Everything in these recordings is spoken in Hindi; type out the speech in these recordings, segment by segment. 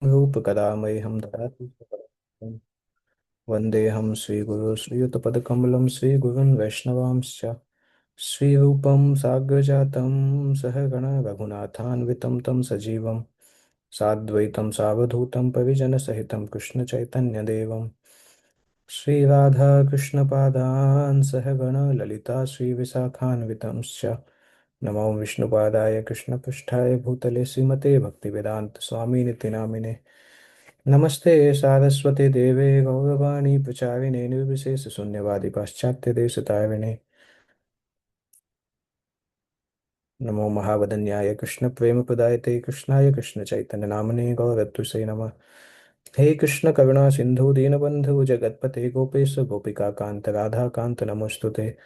रूपकदामयहं ददाति स्वपदान्तिकं। वन्देऽहं श्रीगुरो श्रीयुतपदकमलं श्रीगुरुन् वैष्णवांश्च श्रीरूपं साग्रजातं सहगण रघुनाथान्वितं तं सजीवं साद्वैतं सावधूतं परिजनसहितं कृष्णचैतन्यदेवं श्रीराधाकृष्णपादान् सहगण ललिता श्रीविशाखान्वितंश्च नमो विष्णुपादाय कृष्णपृष्ठाय भूतले श्रीमते भक्तिवेदांत स्वामी नित्य नामिने नमस्ते सारस्वते देवे गौरवाणी प्रचारिणे निर्विशेष शून्यवादी पाश्चात्य देशतारिणे नमो महावदन्याय कृष्ण प्रेम प्रदायते कृष्णाय कृष्ण चैतन्य नामने गौरत्वसे नमः। हे कृष्ण करुणा सिंधु दीनबंधु जगतपते गोपेश गोपिका कांत राधा कांत नमोस्तुते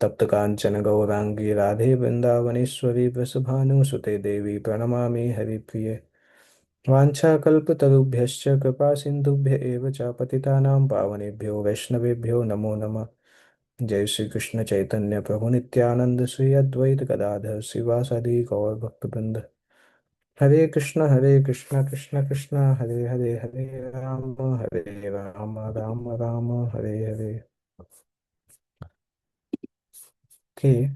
तप्त कांचन गौरांगी राधे वृंदावनेश्वरी वृषभानुसुते देवी प्रणमामि हरिप्रिये वाञ्छाकल्पतरुभ्यश्च कृपा सिन्धुभ्य एव च पतितानां पावनेभ्यो वैष्णवेभ्यो नमो नमः। जय श्री कृष्ण चैतन्य प्रभु नित्यानंद श्री अद्वैत गदाधर शिवासादि गौर भक्तवृंद। हरे कृष्ण कृष्ण कृष्ण हरे हरे हरे राम राम राम हरे हरे। ओके,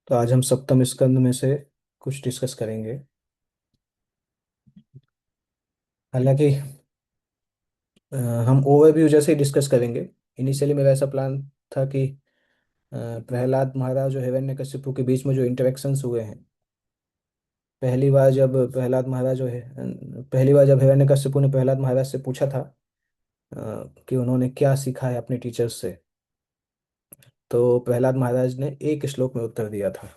तो आज हम सप्तम स्कंद में से कुछ डिस्कस करेंगे। हालांकि अ, हम ओवरव्यू जैसे ही डिस्कस करेंगे। इनिशियली मेरा ऐसा प्लान था कि प्रहलाद महाराज और हिरण्यकशिपु के बीच में जो इंटरेक्शंस हुए हैं, पहली बार जब प्रहलाद महाराज जो है पहली बार जब हिरण्यकशिपु ने प्रहलाद महाराज से पूछा था कि उन्होंने क्या सीखा है अपने टीचर्स से, तो प्रहलाद महाराज ने एक श्लोक में उत्तर दिया था।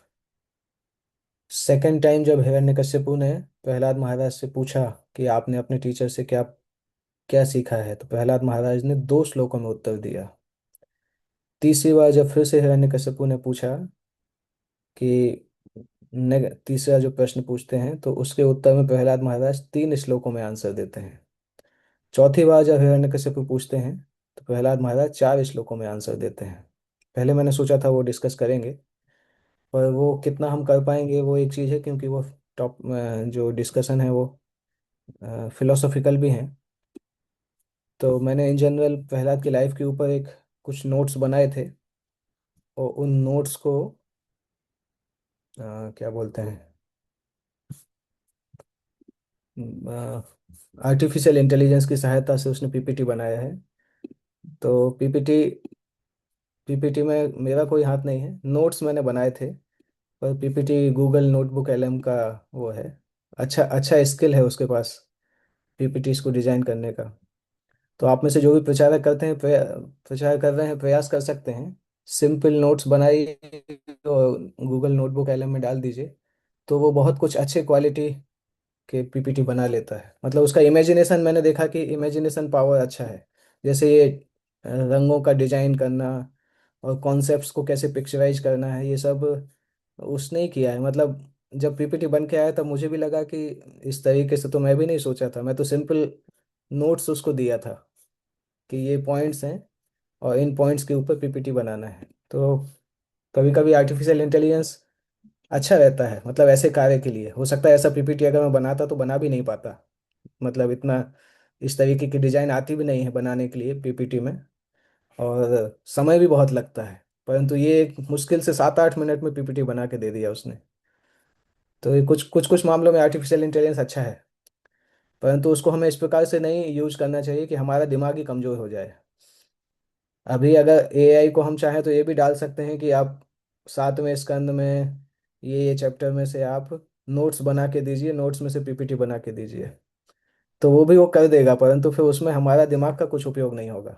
सेकंड टाइम जब हिरण्यकशिपु ने प्रहलाद महाराज से पूछा कि आपने अपने टीचर से क्या क्या सीखा है, तो प्रहलाद महाराज ने दो श्लोकों में उत्तर दिया। तीसरी बार जब फिर से हिरण्यकशिपु ने पूछा कि तीसरा जो प्रश्न पूछते हैं, तो उसके उत्तर में प्रहलाद महाराज तीन श्लोकों में आंसर देते हैं। चौथी बार जब हिरण्यकशिपु पूछते हैं, तो प्रहलाद महाराज चार श्लोकों में आंसर देते हैं। पहले मैंने सोचा था वो डिस्कस करेंगे, पर वो कितना हम कर पाएंगे वो एक चीज़ है, क्योंकि वो टॉप जो डिस्कशन है वो फिलोसॉफिकल भी हैं। तो मैंने इन जनरल प्रहलाद की लाइफ के ऊपर एक कुछ नोट्स बनाए थे, और उन नोट्स को क्या बोलते हैं, आर्टिफिशियल इंटेलिजेंस की सहायता से उसने पीपीटी बनाया है। तो पीपीटी में मेरा कोई हाथ नहीं है, नोट्स मैंने बनाए थे। पर पीपीटी गूगल नोटबुक एलएम का वो है। अच्छा अच्छा स्किल है उसके पास पीपीटीज को डिजाइन करने का। तो आप में से जो भी प्रचारक करते हैं, प्रचार कर रहे हैं, प्रयास कर सकते हैं। सिंपल नोट्स बनाइए और गूगल नोटबुक एलएम में डाल दीजिए, तो वो बहुत कुछ अच्छे क्वालिटी के पीपीटी बना लेता है। मतलब उसका इमेजिनेशन, मैंने देखा कि इमेजिनेशन पावर अच्छा है। जैसे ये रंगों का डिजाइन करना और कॉन्सेप्ट्स को कैसे पिक्चराइज करना है, ये सब उसने ही किया है। मतलब जब पीपीटी बन के आया तब मुझे भी लगा कि इस तरीके से तो मैं भी नहीं सोचा था। मैं तो सिंपल नोट्स उसको दिया था कि ये पॉइंट्स हैं और इन पॉइंट्स के ऊपर पीपीटी बनाना है। तो कभी कभी आर्टिफिशियल इंटेलिजेंस अच्छा रहता है, मतलब ऐसे कार्य के लिए। हो सकता है ऐसा पीपीटी अगर मैं बनाता तो बना भी नहीं पाता। मतलब इतना इस तरीके की डिजाइन आती भी नहीं है बनाने के लिए पीपीटी में, और समय भी बहुत लगता है। परंतु ये एक मुश्किल से 7-8 मिनट में पीपीटी बना के दे दिया उसने। तो ये कुछ कुछ कुछ मामलों में आर्टिफिशियल इंटेलिजेंस अच्छा है, परंतु उसको हमें इस प्रकार से नहीं यूज करना चाहिए कि हमारा दिमाग ही कमजोर हो जाए। अभी अगर एआई को हम चाहें तो ये भी डाल सकते हैं कि आप सातवें स्कंद में ये चैप्टर में से आप नोट्स बना के दीजिए, नोट्स में से पीपीटी बना के दीजिए, तो वो भी वो कर देगा, परंतु फिर उसमें हमारा दिमाग का कुछ उपयोग नहीं होगा।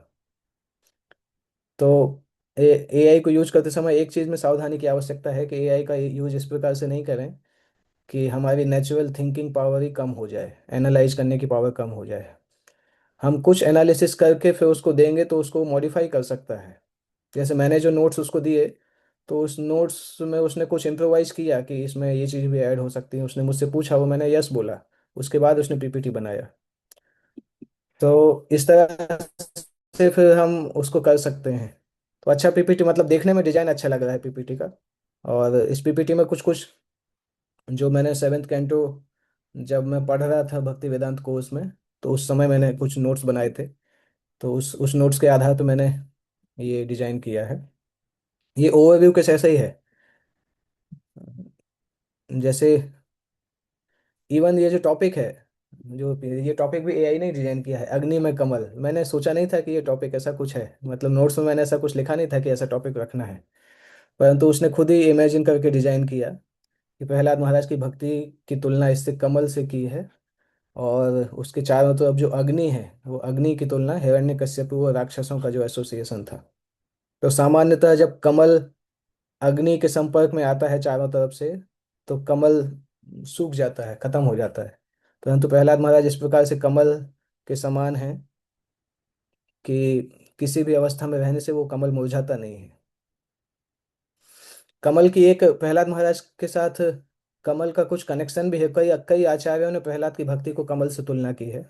तो एआई को यूज करते समय एक चीज़ में सावधानी की आवश्यकता है कि एआई का यूज इस प्रकार से नहीं करें कि हमारी नेचुरल थिंकिंग पावर ही कम हो जाए, एनालाइज करने की पावर कम हो जाए। हम कुछ एनालिसिस करके फिर उसको देंगे तो उसको मॉडिफाई कर सकता है। जैसे मैंने जो नोट्स उसको दिए, तो उस नोट्स में उसने कुछ इम्प्रोवाइज किया कि इसमें ये चीज़ भी ऐड हो सकती है। उसने मुझसे पूछा, वो मैंने यस बोला, उसके बाद उसने पीपीटी बनाया। तो इस तरह से फिर हम उसको कर सकते हैं। तो अच्छा पीपीटी, मतलब देखने में डिजाइन अच्छा लग रहा है पीपीटी का। और इस पीपीटी में कुछ कुछ जो मैंने सेवेंथ कैंटो जब मैं पढ़ रहा था भक्ति वेदांत कोर्स में, तो उस समय मैंने कुछ नोट्स बनाए थे। तो उस नोट्स के आधार पर मैंने ये डिजाइन किया है। ये ओवरव्यू कुछ ऐसा ही है। जैसे इवन ये जो टॉपिक है, जो ये टॉपिक भी एआई ने डिजाइन किया है, अग्नि में कमल। मैंने सोचा नहीं था कि ये टॉपिक ऐसा कुछ है, मतलब नोट्स में मैंने ऐसा कुछ लिखा नहीं था कि ऐसा टॉपिक रखना है। परंतु उसने खुद ही इमेजिन करके डिजाइन किया कि प्रहलाद महाराज की भक्ति की तुलना इससे कमल से की है। और उसके चारों तरफ जो अग्नि है, वो अग्नि की तुलना हिरण्यकश्यप और राक्षसों का जो एसोसिएशन था। तो सामान्यतः जब कमल अग्नि के संपर्क में आता है चारों तरफ से, तो कमल सूख जाता है, खत्म हो जाता है। परंतु प्रहलाद महाराज इस प्रकार से कमल के समान है कि किसी भी अवस्था में रहने से वो कमल मुरझाता नहीं है। कमल की एक प्रहलाद महाराज के साथ कमल का कुछ कनेक्शन भी है। कई कई आचार्यों ने प्रहलाद की भक्ति को कमल से तुलना की है।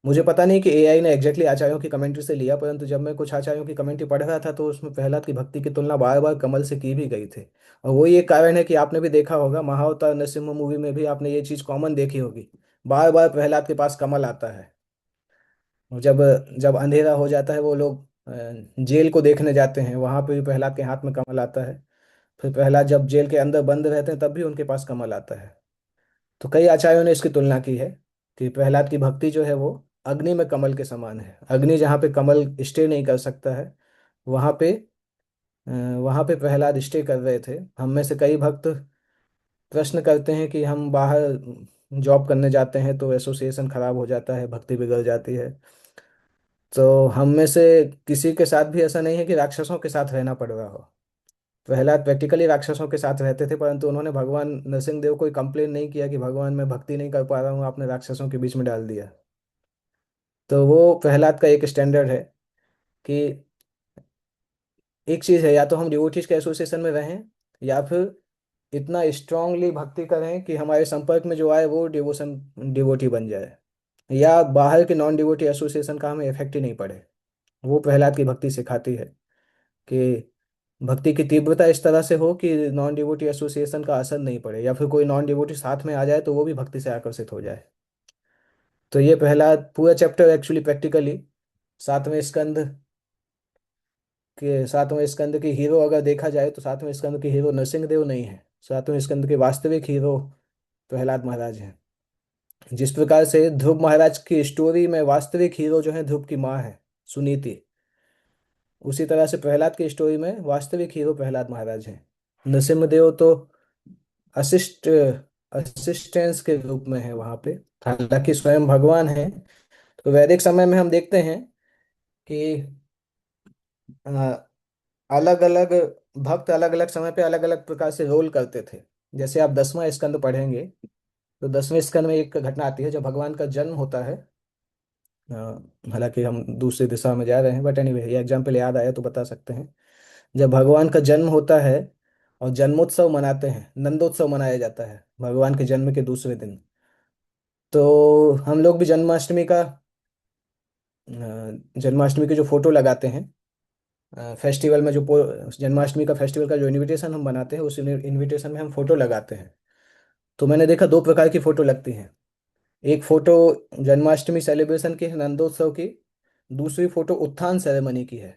मुझे पता नहीं कि एआई ने एग्जैक्टली आचार्यों की कमेंट्री से लिया, परंतु जब मैं कुछ आचार्यों की कमेंट्री पढ़ रहा था तो उसमें प्रहलाद की भक्ति की तुलना बार बार कमल से की भी गई थी। और वही एक कारण है कि आपने भी देखा होगा, महाअवतार नरसिम्हा मूवी में भी आपने ये चीज कॉमन देखी होगी। बार बार प्रहलाद के पास कमल आता है। और जब जब अंधेरा हो जाता है, वो लोग जेल को देखने जाते हैं, वहां पे भी प्रहलाद के हाथ में कमल आता है। फिर प्रहलाद जब जेल के अंदर बंद रहते हैं, तब भी उनके पास कमल आता है। तो कई आचार्यों ने इसकी तुलना की है कि प्रहलाद की भक्ति जो है वो अग्नि में कमल के समान है। अग्नि जहाँ पे कमल स्टे नहीं कर सकता है, वहाँ पे वहाँ पे प्रहलाद स्टे कर रहे थे। हम में से कई भक्त प्रश्न करते हैं कि हम बाहर जॉब करने जाते हैं तो एसोसिएशन खराब हो जाता है, भक्ति बिगड़ जाती है। तो हम में से किसी के साथ भी ऐसा नहीं है कि राक्षसों के साथ रहना पड़ रहा हो। प्रहलाद प्रैक्टिकली राक्षसों के साथ रहते थे, परंतु उन्होंने भगवान नरसिंह देव को कंप्लेन नहीं किया कि भगवान मैं भक्ति नहीं कर पा रहा हूँ, आपने राक्षसों के बीच में डाल दिया। तो वो प्रहलाद का एक स्टैंडर्ड है कि एक चीज है, या तो हम डिवोटीज के एसोसिएशन में रहें, या फिर इतना स्ट्रांगली भक्ति करें कि हमारे संपर्क में जो आए वो डिवोटी बन जाए, या बाहर के नॉन डिवोटी एसोसिएशन का हमें इफेक्ट ही नहीं पड़े। वो प्रहलाद की भक्ति सिखाती है कि भक्ति की तीव्रता इस तरह से हो कि नॉन डिवोटी एसोसिएशन का असर नहीं पड़े, या फिर कोई नॉन डिवोटी साथ में आ जाए तो वो भी भक्ति से आकर्षित हो जाए। तो ये पहला पूरा चैप्टर एक्चुअली प्रैक्टिकली सातवें स्कंद सातवें स्कंद की हीरो अगर देखा जाए, तो सातवें स्कंद की हीरो नरसिंह देव नहीं है। सातवें स्कंद के वास्तविक हीरो प्रहलाद महाराज हैं। जिस प्रकार से ध्रुव महाराज की स्टोरी में वास्तविक हीरो जो है ध्रुव की माँ है, सुनीति, उसी तरह से प्रहलाद की स्टोरी में वास्तविक हीरो प्रहलाद महाराज हैं। नरसिम्हदेव तो असिस्ट असिस्टेंस के रूप में है वहां पे, हालांकि स्वयं भगवान है। तो वैदिक समय में हम देखते हैं कि अलग अलग भक्त अलग अलग समय पे अलग अलग प्रकार से रोल करते थे। जैसे आप 10वां स्कंद पढ़ेंगे, तो 10वें स्कंद में एक घटना आती है जब भगवान का जन्म होता है। अ, हालांकि हम दूसरी दिशा में जा रहे हैं, बट एनीवे ये एग्जाम्पल याद आया तो बता सकते हैं। जब भगवान का जन्म होता है और जन्मोत्सव मनाते हैं, नंदोत्सव मनाया जाता है भगवान के जन्म के दूसरे दिन। तो हम लोग भी जन्माष्टमी की जो फोटो लगाते हैं फेस्टिवल में, जन्माष्टमी का फेस्टिवल का जो इनविटेशन हम बनाते हैं, उस इनविटेशन में हम फोटो लगाते हैं। तो मैंने देखा दो प्रकार की फोटो लगती हैं। एक फोटो जन्माष्टमी सेलिब्रेशन की है, नंदोत्सव की। दूसरी फोटो उत्थान सेरेमनी की है।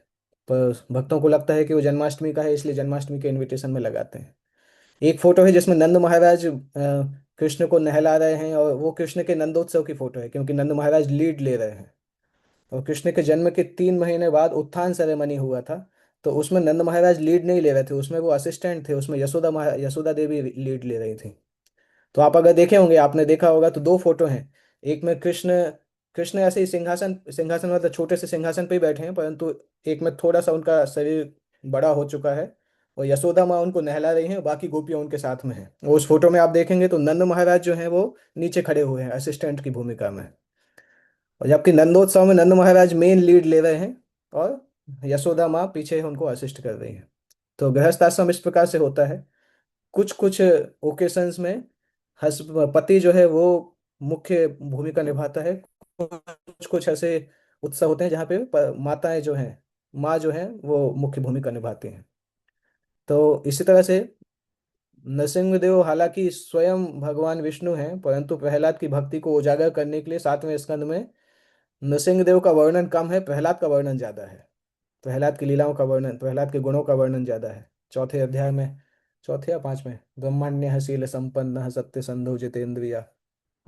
पर भक्तों को लगता है कि वो जन्माष्टमी का है, इसलिए जन्माष्टमी के इनविटेशन में लगाते हैं। एक फोटो है जिसमें नंद महाराज कृष्ण को नहला रहे हैं, और वो कृष्ण के नंदोत्सव की फोटो है, क्योंकि नंद महाराज लीड ले रहे हैं। और कृष्ण के जन्म के 3 महीने बाद उत्थान सेरेमनी हुआ था। तो उसमें नंद महाराज लीड नहीं ले रहे थे, उसमें वो असिस्टेंट थे, उसमें यशोदा देवी लीड ले रही थी। तो आप अगर देखे होंगे, आपने देखा होगा, तो दो फोटो हैं। एक में कृष्ण कृष्ण ऐसे ही सिंहासन सिंहासन मतलब छोटे से सिंहासन पे ही बैठे हैं, परंतु एक में थोड़ा सा उनका शरीर बड़ा हो चुका है, और यशोदा माँ उनको नहला रही हैं, बाकी गोपियाँ उनके साथ में हैं। उस फोटो में आप देखेंगे तो नंद महाराज जो हैं वो नीचे खड़े हुए हैं असिस्टेंट की भूमिका में। और जबकि नंदोत्सव में नंद महाराज मेन लीड ले रहे हैं, और यशोदा माँ पीछे उनको असिस्ट कर रही हैं। तो गृहस्थ आश्रम इस प्रकार से होता है। कुछ कुछ ओकेशंस में हस पति जो है वो मुख्य भूमिका निभाता है। कुछ कुछ ऐसे उत्सव होते हैं जहाँ पे माताएं जो हैं, माँ जो हैं वो मुख्य भूमिका निभाती हैं। तो इसी तरह से नृसिंहदेव हालांकि स्वयं भगवान विष्णु हैं, परंतु प्रहलाद की भक्ति को उजागर करने के लिए 7वें स्कंद में नृसिंहदेव का वर्णन कम है, प्रहलाद का वर्णन ज्यादा है। प्रहलाद की लीलाओं का वर्णन, प्रहलाद के गुणों का वर्णन ज्यादा है। चौथे अध्याय में, चौथे या पांचवें, ब्रह्मण्य शील संपन्न सत्य संधु जितेंद्रिया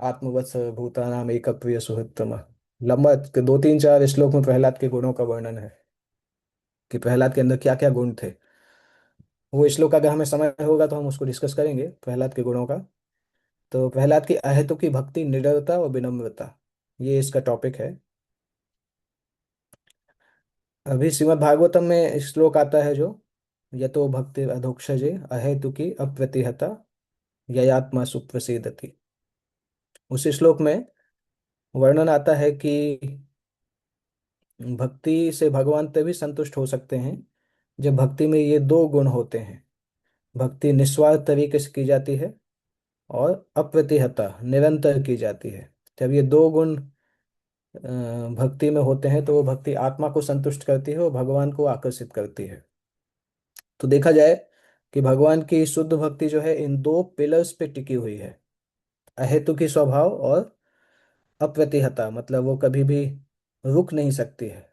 आत्मवत् सर्वभूतानाम एक प्रिय सुहृत्तम। लंबा 2 3 4 श्लोक में प्रहलाद के गुणों का वर्णन है कि प्रहलाद के अंदर क्या क्या गुण थे। वो श्लोक अगर हमें समय होगा तो हम उसको डिस्कस करेंगे, प्रहलाद के गुणों का। तो प्रहलाद की अहेतु की भक्ति, निडरता और विनम्रता, ये इसका टॉपिक है। अभी श्रीमद् भागवतम में श्लोक आता है जो, यतो भक्ति अधोक्षजे अहेतु की अप्रतिहता ययात्मा सुप्रसिद्धति। उसी श्लोक में वर्णन आता है कि भक्ति से भगवान तभी संतुष्ट हो सकते हैं जब भक्ति में ये 2 गुण होते हैं। भक्ति निस्वार्थ तरीके से की जाती है और अप्रतिहता निरंतर की जाती है। जब ये 2 गुण भक्ति में होते हैं तो वो भक्ति आत्मा को संतुष्ट करती है और भगवान को आकर्षित करती है। तो देखा जाए कि भगवान की शुद्ध भक्ति जो है इन 2 पिलर्स पे टिकी हुई है। अहेतु की स्वभाव और अप्रतिहता, मतलब वो कभी भी रुक नहीं सकती है।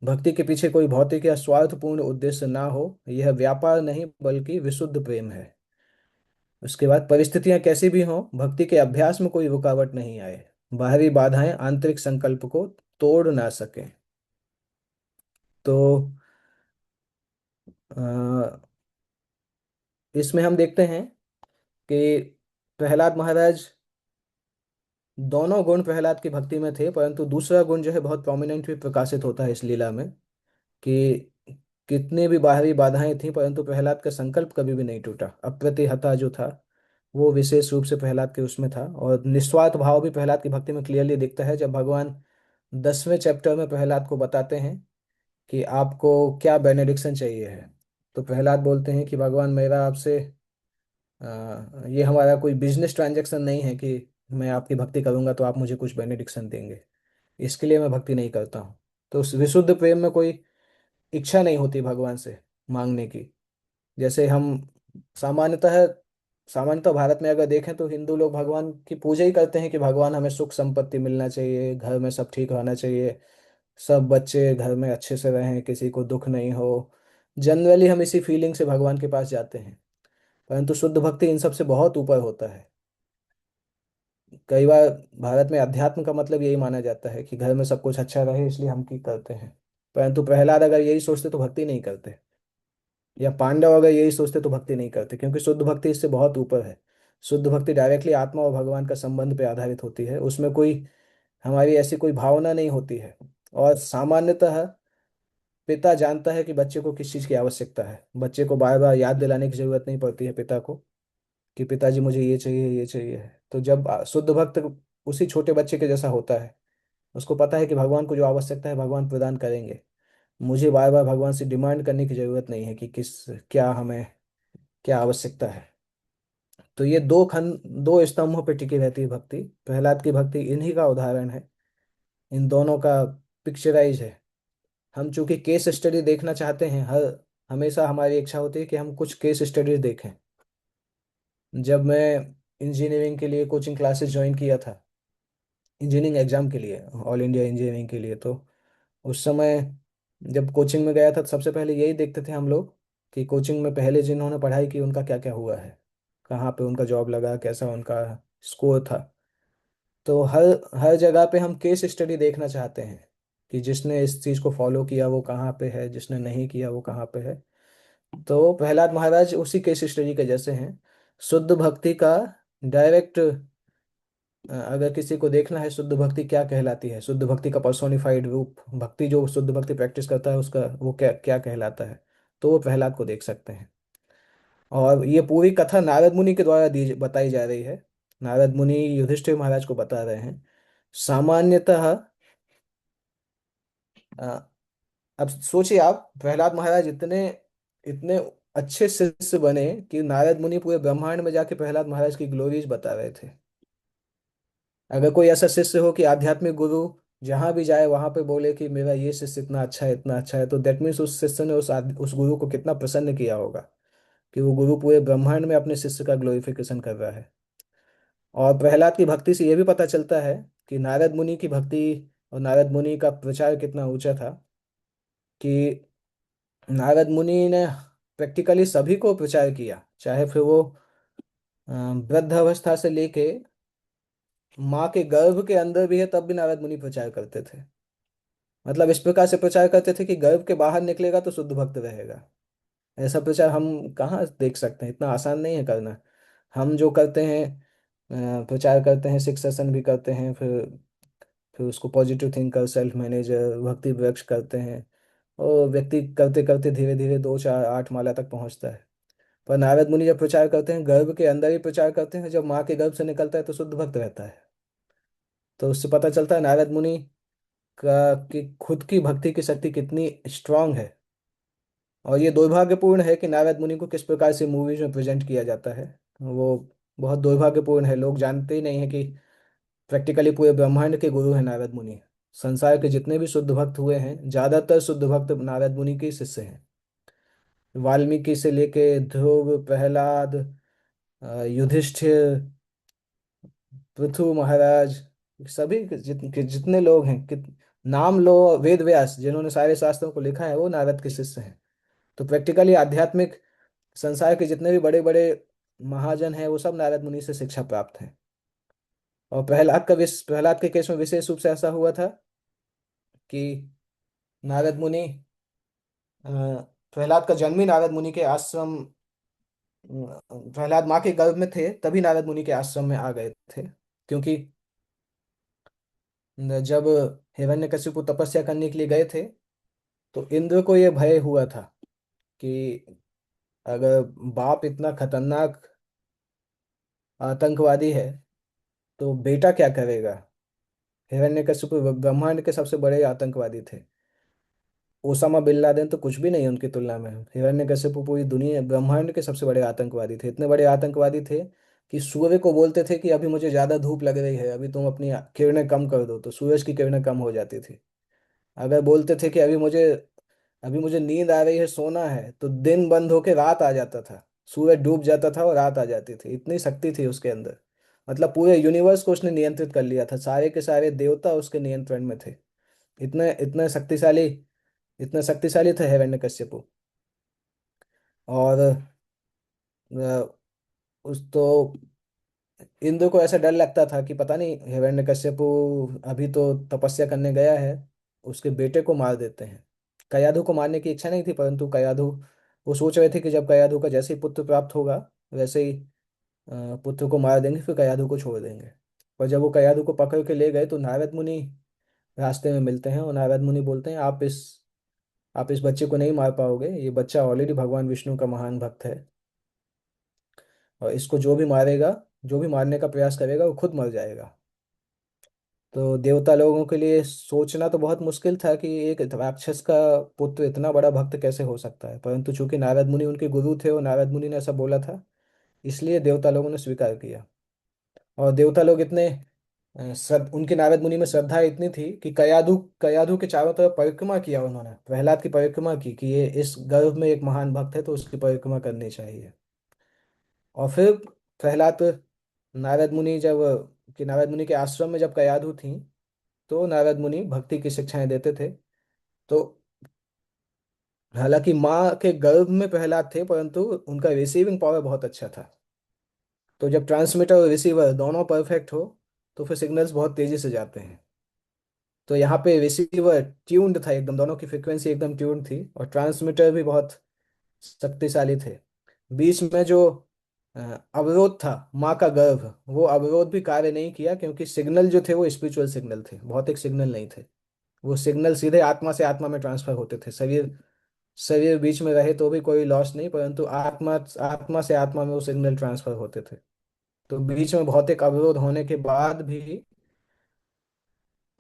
भक्ति के पीछे कोई भौतिक या स्वार्थपूर्ण उद्देश्य ना हो, यह व्यापार नहीं बल्कि विशुद्ध प्रेम है। उसके बाद परिस्थितियां कैसी भी हों, भक्ति के अभ्यास में कोई रुकावट नहीं आए, बाहरी बाधाएं आंतरिक संकल्प को तोड़ ना सकें। तो अ, इसमें हम देखते हैं कि प्रहलाद महाराज, दोनों गुण प्रहलाद की भक्ति में थे, परंतु दूसरा गुण जो है बहुत प्रोमिनेंट भी प्रकाशित होता है इस लीला में, कि कितने भी बाहरी बाधाएं थी परंतु प्रहलाद का संकल्प कभी भी नहीं टूटा। अप्रतिहता जो था वो विशेष रूप से प्रहलाद के उसमें था, और निस्वार्थ भाव भी प्रहलाद की भक्ति में क्लियरली दिखता है। जब भगवान 10वें चैप्टर में प्रहलाद को बताते हैं कि आपको क्या बेनेडिक्शन चाहिए है, तो प्रहलाद बोलते हैं कि भगवान मेरा आपसे ये हमारा कोई बिजनेस ट्रांजैक्शन नहीं है कि मैं आपकी भक्ति करूंगा तो आप मुझे कुछ बेनेडिक्शन देंगे, इसके लिए मैं भक्ति नहीं करता हूँ। तो उस विशुद्ध प्रेम में कोई इच्छा नहीं होती भगवान से मांगने की। जैसे हम सामान्यतः सामान्यतः भारत में अगर देखें तो हिंदू लोग भगवान की पूजा ही करते हैं कि भगवान हमें सुख संपत्ति मिलना चाहिए, घर में सब ठीक रहना चाहिए, सब बच्चे घर में अच्छे से रहें, किसी को दुख नहीं हो। जनरली हम इसी फीलिंग से भगवान के पास जाते हैं, परंतु शुद्ध भक्ति इन सब से बहुत ऊपर होता है। कई बार भारत में अध्यात्म का मतलब यही माना जाता है कि घर में सब कुछ अच्छा रहे इसलिए हम की करते हैं, परंतु प्रहलाद अगर यही सोचते तो भक्ति नहीं करते, या पांडव अगर यही सोचते तो भक्ति नहीं करते, क्योंकि शुद्ध भक्ति इससे बहुत ऊपर है। शुद्ध भक्ति डायरेक्टली आत्मा और भगवान का संबंध पे आधारित होती है, उसमें कोई हमारी ऐसी कोई भावना नहीं होती है। और सामान्यतः पिता जानता है कि बच्चे को किस चीज़ की आवश्यकता है, बच्चे को बार बार याद दिलाने की जरूरत नहीं पड़ती है पिता को कि पिताजी मुझे ये चाहिए ये चाहिए है। तो जब शुद्ध भक्त उसी छोटे बच्चे के जैसा होता है, उसको पता है कि भगवान को जो आवश्यकता है भगवान प्रदान करेंगे, मुझे बार बार भगवान से डिमांड करने की जरूरत नहीं है कि किस क्या हमें क्या आवश्यकता है। तो ये 2 स्तंभों पर टिकी रहती है भक्ति। प्रहलाद की भक्ति इन्हीं का उदाहरण है, इन दोनों का पिक्चराइज है। हम चूंकि केस स्टडी देखना चाहते हैं, हर हमेशा हमारी इच्छा होती है कि हम कुछ केस स्टडीज देखें। जब मैं इंजीनियरिंग के लिए कोचिंग क्लासेस ज्वाइन किया था, इंजीनियरिंग एग्जाम के लिए, ऑल इंडिया इंजीनियरिंग के लिए, तो उस समय जब कोचिंग में गया था तो सबसे पहले यही देखते थे हम लोग कि कोचिंग में पहले जिन्होंने पढ़ाई की उनका क्या क्या हुआ है, कहाँ पे उनका जॉब लगा, कैसा उनका स्कोर था। तो हर हर जगह पे हम केस स्टडी देखना चाहते हैं कि जिसने इस चीज़ को फॉलो किया वो कहाँ पे है, जिसने नहीं किया वो कहाँ पे है। तो प्रहलाद महाराज उसी केस स्टडी के जैसे हैं। शुद्ध भक्ति का डायरेक्ट, अगर किसी को देखना है शुद्ध भक्ति क्या कहलाती है, शुद्ध भक्ति का पर्सोनिफाइड रूप, भक्ति जो शुद्ध भक्ति प्रैक्टिस करता है उसका वो क्या क्या कहलाता है, तो वो प्रहलाद को देख सकते हैं। और ये पूरी कथा नारद मुनि के द्वारा दी बताई जा रही है। नारद मुनि युधिष्ठिर महाराज को बता रहे हैं। सामान्यतः अ, अब सोचिए आप, प्रहलाद महाराज इतने इतने अच्छे शिष्य बने कि नारद मुनि पूरे ब्रह्मांड में जाके प्रहलाद महाराज की ग्लोरीज बता रहे थे। अगर कोई ऐसा शिष्य हो कि आध्यात्मिक गुरु जहां भी जाए वहां पे बोले कि मेरा ये शिष्य इतना अच्छा है इतना अच्छा है, तो दैट मीन्स उस शिष्य ने उस गुरु को कितना प्रसन्न किया होगा। कि वो गुरु पूरे ब्रह्मांड में अपने शिष्य का ग्लोरिफिकेशन कर रहा है। और प्रहलाद की भक्ति से ये भी पता चलता है कि नारद मुनि की भक्ति और नारद मुनि का प्रचार कितना ऊंचा था, कि नारद मुनि ने प्रैक्टिकली सभी को प्रचार किया, चाहे फिर वो वृद्ध अवस्था से लेके माँ के गर्भ के अंदर भी है तब भी नारद मुनि प्रचार करते थे। मतलब इस प्रकार से प्रचार करते थे कि गर्भ के बाहर निकलेगा तो शुद्ध भक्त रहेगा। ऐसा प्रचार हम कहाँ देख सकते हैं, इतना आसान नहीं है करना। हम जो करते हैं, प्रचार करते हैं, सिक्स सेशन भी करते हैं, फिर उसको पॉजिटिव थिंकर, सेल्फ मैनेजर, भक्ति वृक्ष करते हैं, और व्यक्ति करते करते धीरे धीरे 2 4 8 माला तक पहुंचता है। पर नारद मुनि जब प्रचार करते हैं गर्भ के अंदर ही प्रचार करते हैं, जब माँ के गर्भ से निकलता है तो शुद्ध भक्त रहता है। तो उससे पता चलता है नारद मुनि का कि खुद की भक्ति की शक्ति कितनी स्ट्रांग है। और ये दुर्भाग्यपूर्ण है कि नारद मुनि को किस प्रकार से मूवीज में प्रेजेंट किया जाता है। वो बहुत दुर्भाग्यपूर्ण है, लोग जानते ही नहीं है कि प्रैक्टिकली पूरे ब्रह्मांड के गुरु हैं नारद मुनि। संसार के जितने भी शुद्ध भक्त हुए हैं, ज्यादातर शुद्ध भक्त नारद मुनि के ही शिष्य हैं। वाल्मीकि से लेके ध्रुव, प्रहलाद, युधिष्ठिर, पृथु महाराज, सभी जितने लोग हैं, नाम लो, वेद व्यास जिन्होंने सारे शास्त्रों को लिखा है वो नारद के शिष्य हैं। तो प्रैक्टिकली आध्यात्मिक संसार के जितने भी बड़े बड़े महाजन हैं वो सब नारद मुनि से शिक्षा प्राप्त हैं। और प्रहलाद के केस में विशेष रूप से ऐसा हुआ था कि नारद मुनि, अ, प्रहलाद का जन्म ही नारद मुनि के आश्रम, प्रहलाद माँ के गर्भ में थे तभी नारद मुनि के आश्रम में आ गए थे। क्योंकि जब हिरण्यकशिपु तपस्या करने के लिए गए थे तो इंद्र को यह भय हुआ था कि अगर बाप इतना खतरनाक आतंकवादी है तो बेटा क्या करेगा। हिरण्यकशिपु ब्रह्मांड के सबसे बड़े आतंकवादी थे। ओसामा बिन लादेन तो कुछ भी नहीं है उनकी तुलना में। हिरण्यकशिपु पूरी दुनिया ब्रह्मांड के सबसे बड़े आतंकवादी थे। इतने बड़े आतंकवादी थे कि सूर्य को बोलते थे कि अभी मुझे ज्यादा धूप लग रही है, अभी तुम अपनी किरणें कम कर दो, तो सूरज की किरणें कम हो जाती थी। अगर बोलते थे कि अभी मुझे नींद आ रही है, सोना है, तो दिन बंद होके रात आ जाता था। सूरज डूब जाता था और रात आ जाती थी। इतनी शक्ति थी उसके अंदर। मतलब पूरे यूनिवर्स को उसने नियंत्रित कर लिया था, सारे के सारे देवता उसके नियंत्रण में थे। इतने इतने शक्तिशाली, इतना शक्तिशाली था हिरण्यकश्यपु। और उस तो इंद्र को ऐसा डर लगता था कि पता नहीं हिरण्यकश्यपु अभी तो तपस्या करने गया है, उसके बेटे को मार देते हैं। कयाधु को मारने की इच्छा नहीं थी, परंतु कयाधु, वो सोच रहे थे कि जब कयाधु का जैसे ही पुत्र प्राप्त होगा वैसे ही पुत्र को मार देंगे, फिर कयाधु को छोड़ देंगे। पर जब वो कयाधु को पकड़ के ले गए तो नारद मुनि रास्ते में मिलते हैं, और नारद मुनि बोलते हैं आप इस बच्चे को नहीं मार पाओगे, ये बच्चा ऑलरेडी भगवान विष्णु का महान भक्त है, और इसको जो भी मारेगा, जो भी मारने का प्रयास करेगा वो खुद मर जाएगा। तो देवता लोगों के लिए सोचना तो बहुत मुश्किल था कि एक राक्षस का पुत्र इतना बड़ा भक्त कैसे हो सकता है, परंतु चूंकि नारद मुनि उनके गुरु थे और नारद मुनि ने ऐसा बोला था, इसलिए देवता लोगों ने स्वीकार किया। और देवता लोग इतने उनके नारद मुनि में श्रद्धा इतनी थी कि कयाधु कयाधु के चारों तरफ परिक्रमा किया उन्होंने, प्रहलाद की परिक्रमा की कि ये इस गर्भ में एक महान भक्त है तो उसकी परिक्रमा करनी चाहिए। और फिर प्रहलाद नारद मुनि के आश्रम में जब कयाधु थी तो नारद मुनि भक्ति की शिक्षाएं देते थे। तो हालांकि माँ के गर्भ में प्रहलाद थे, परंतु उनका रिसीविंग पावर बहुत अच्छा था। तो जब ट्रांसमीटर और रिसीवर दोनों परफेक्ट हो तो फिर सिग्नल्स बहुत तेजी से जाते हैं। तो यहाँ पे रिसीवर ट्यून्ड था एकदम, दोनों की फ्रिक्वेंसी एकदम ट्यून्ड थी, और ट्रांसमीटर भी बहुत शक्तिशाली थे। बीच में जो अ, अवरोध था, माँ का गर्भ, वो अवरोध भी कार्य नहीं किया, क्योंकि सिग्नल जो थे वो स्पिरिचुअल सिग्नल थे, भौतिक सिग्नल नहीं थे। वो सिग्नल सीधे आत्मा से आत्मा में ट्रांसफर होते थे। शरीर शरीर बीच में रहे तो भी कोई लॉस नहीं, परंतु आत्मा आत्मा से आत्मा में वो सिग्नल ट्रांसफर होते थे। तो बीच में भौतिक अवरोध होने के बाद भी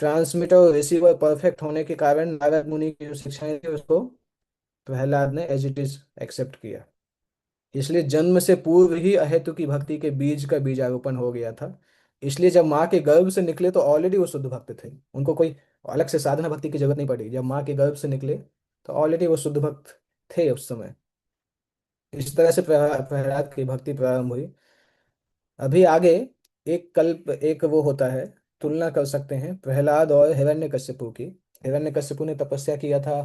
ट्रांसमीटर और रिसीवर परफेक्ट होने के कारण नारद मुनि की जो शिक्षाएं थी उसको प्रहलाद ने एज इट इज एक्सेप्ट किया। इसलिए जन्म से पूर्व ही अहेतु की भक्ति के बीज का बीजारोपण हो गया था। इसलिए जब माँ के गर्भ से निकले तो ऑलरेडी वो शुद्ध भक्त थे, उनको कोई अलग से साधना भक्ति की जरूरत नहीं पड़ी। जब माँ के गर्भ से निकले तो ऑलरेडी वो शुद्ध भक्त थे उस समय। इस तरह से प्रहलाद की भक्ति प्रारंभ हुई। अभी आगे एक कल्प, एक वो होता है, तुलना कर सकते हैं प्रहलाद और हिरण्यकश्यपु की। हिरण्यकश्यपु ने तपस्या किया था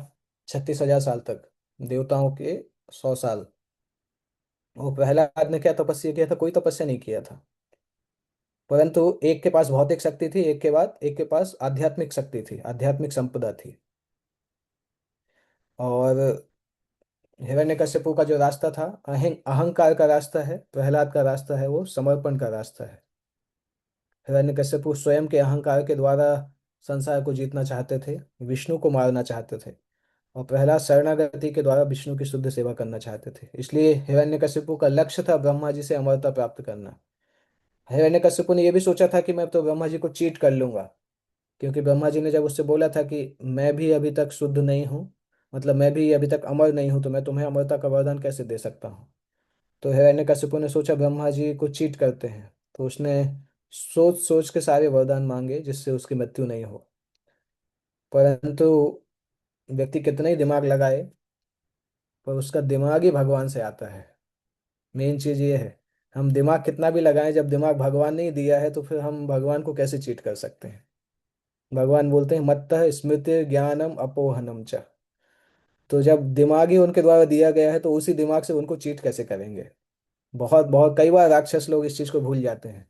36,000 साल तक, देवताओं के 100 साल। वो प्रहलाद ने क्या तपस्या किया था? कोई तपस्या नहीं किया था। परंतु एक के पास भौतिक शक्ति थी, एक के पास आध्यात्मिक शक्ति थी, आध्यात्मिक संपदा थी। और हिरण्यकश्यपु का जो रास्ता था, अहंकार का रास्ता है, प्रहलाद का रास्ता है वो समर्पण का रास्ता है। हिरण्यकश्यपु स्वयं के अहंकार के द्वारा संसार को जीतना चाहते थे, विष्णु को मारना चाहते थे। और प्रहलाद शरणागति के द्वारा विष्णु की शुद्ध सेवा करना चाहते थे। इसलिए हिरण्यकश्यपु का लक्ष्य था ब्रह्मा जी से अमरता प्राप्त करना। हिरण्यकश्यपु ने यह भी सोचा था कि मैं तो ब्रह्मा जी को चीट कर लूंगा, क्योंकि ब्रह्मा जी ने जब उससे बोला था कि मैं भी अभी तक शुद्ध नहीं हूँ, मतलब मैं भी अभी तक अमर नहीं हूँ, तो मैं तुम्हें अमरता का वरदान कैसे दे सकता हूँ। तो हिरण्यकश्यपु ने सोचा ब्रह्मा जी को चीट करते हैं, तो उसने सोच सोच के सारे वरदान मांगे जिससे उसकी मृत्यु नहीं हो। परंतु व्यक्ति कितना ही दिमाग लगाए, पर उसका दिमाग ही भगवान से आता है। मेन चीज ये है, हम दिमाग कितना भी लगाएं, जब दिमाग भगवान ने ही दिया है तो फिर हम भगवान को कैसे चीट कर सकते हैं। भगवान बोलते हैं मत्तः स्मृति ज्ञानम अपोहनम च। तो जब दिमाग ही उनके द्वारा दिया गया है, तो उसी दिमाग से उनको चीट कैसे करेंगे। बहुत बहुत कई बार राक्षस लोग इस चीज को भूल जाते हैं।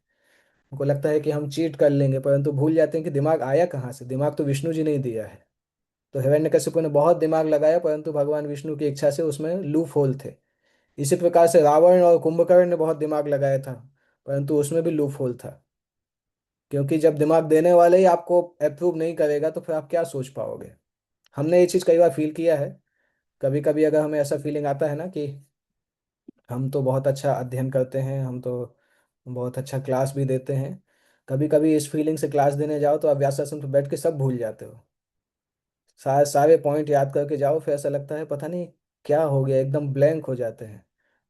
उनको लगता है कि हम चीट कर लेंगे, परंतु भूल जाते हैं कि दिमाग आया कहाँ से, दिमाग तो विष्णु जी ने ही दिया है। तो हिरण्यकशिपु ने बहुत दिमाग लगाया, परंतु भगवान विष्णु की इच्छा से उसमें लूप होल थे। इसी प्रकार से रावण और कुंभकर्ण ने बहुत दिमाग लगाया था, परंतु उसमें भी लूप होल था। क्योंकि जब दिमाग देने वाले ही आपको अप्रूव नहीं करेगा, तो फिर आप क्या सोच पाओगे। हमने ये चीज़ कई बार फील किया है। कभी कभी अगर हमें ऐसा फीलिंग आता है ना कि हम तो बहुत अच्छा अध्ययन करते हैं, हम तो बहुत अच्छा क्लास भी देते हैं, कभी कभी इस फीलिंग से क्लास देने जाओ तो आप व्यासासन पर बैठ के सब भूल जाते हो। सारे सारे पॉइंट याद करके जाओ, फिर ऐसा लगता है पता नहीं क्या हो गया, एकदम ब्लैंक हो जाते हैं।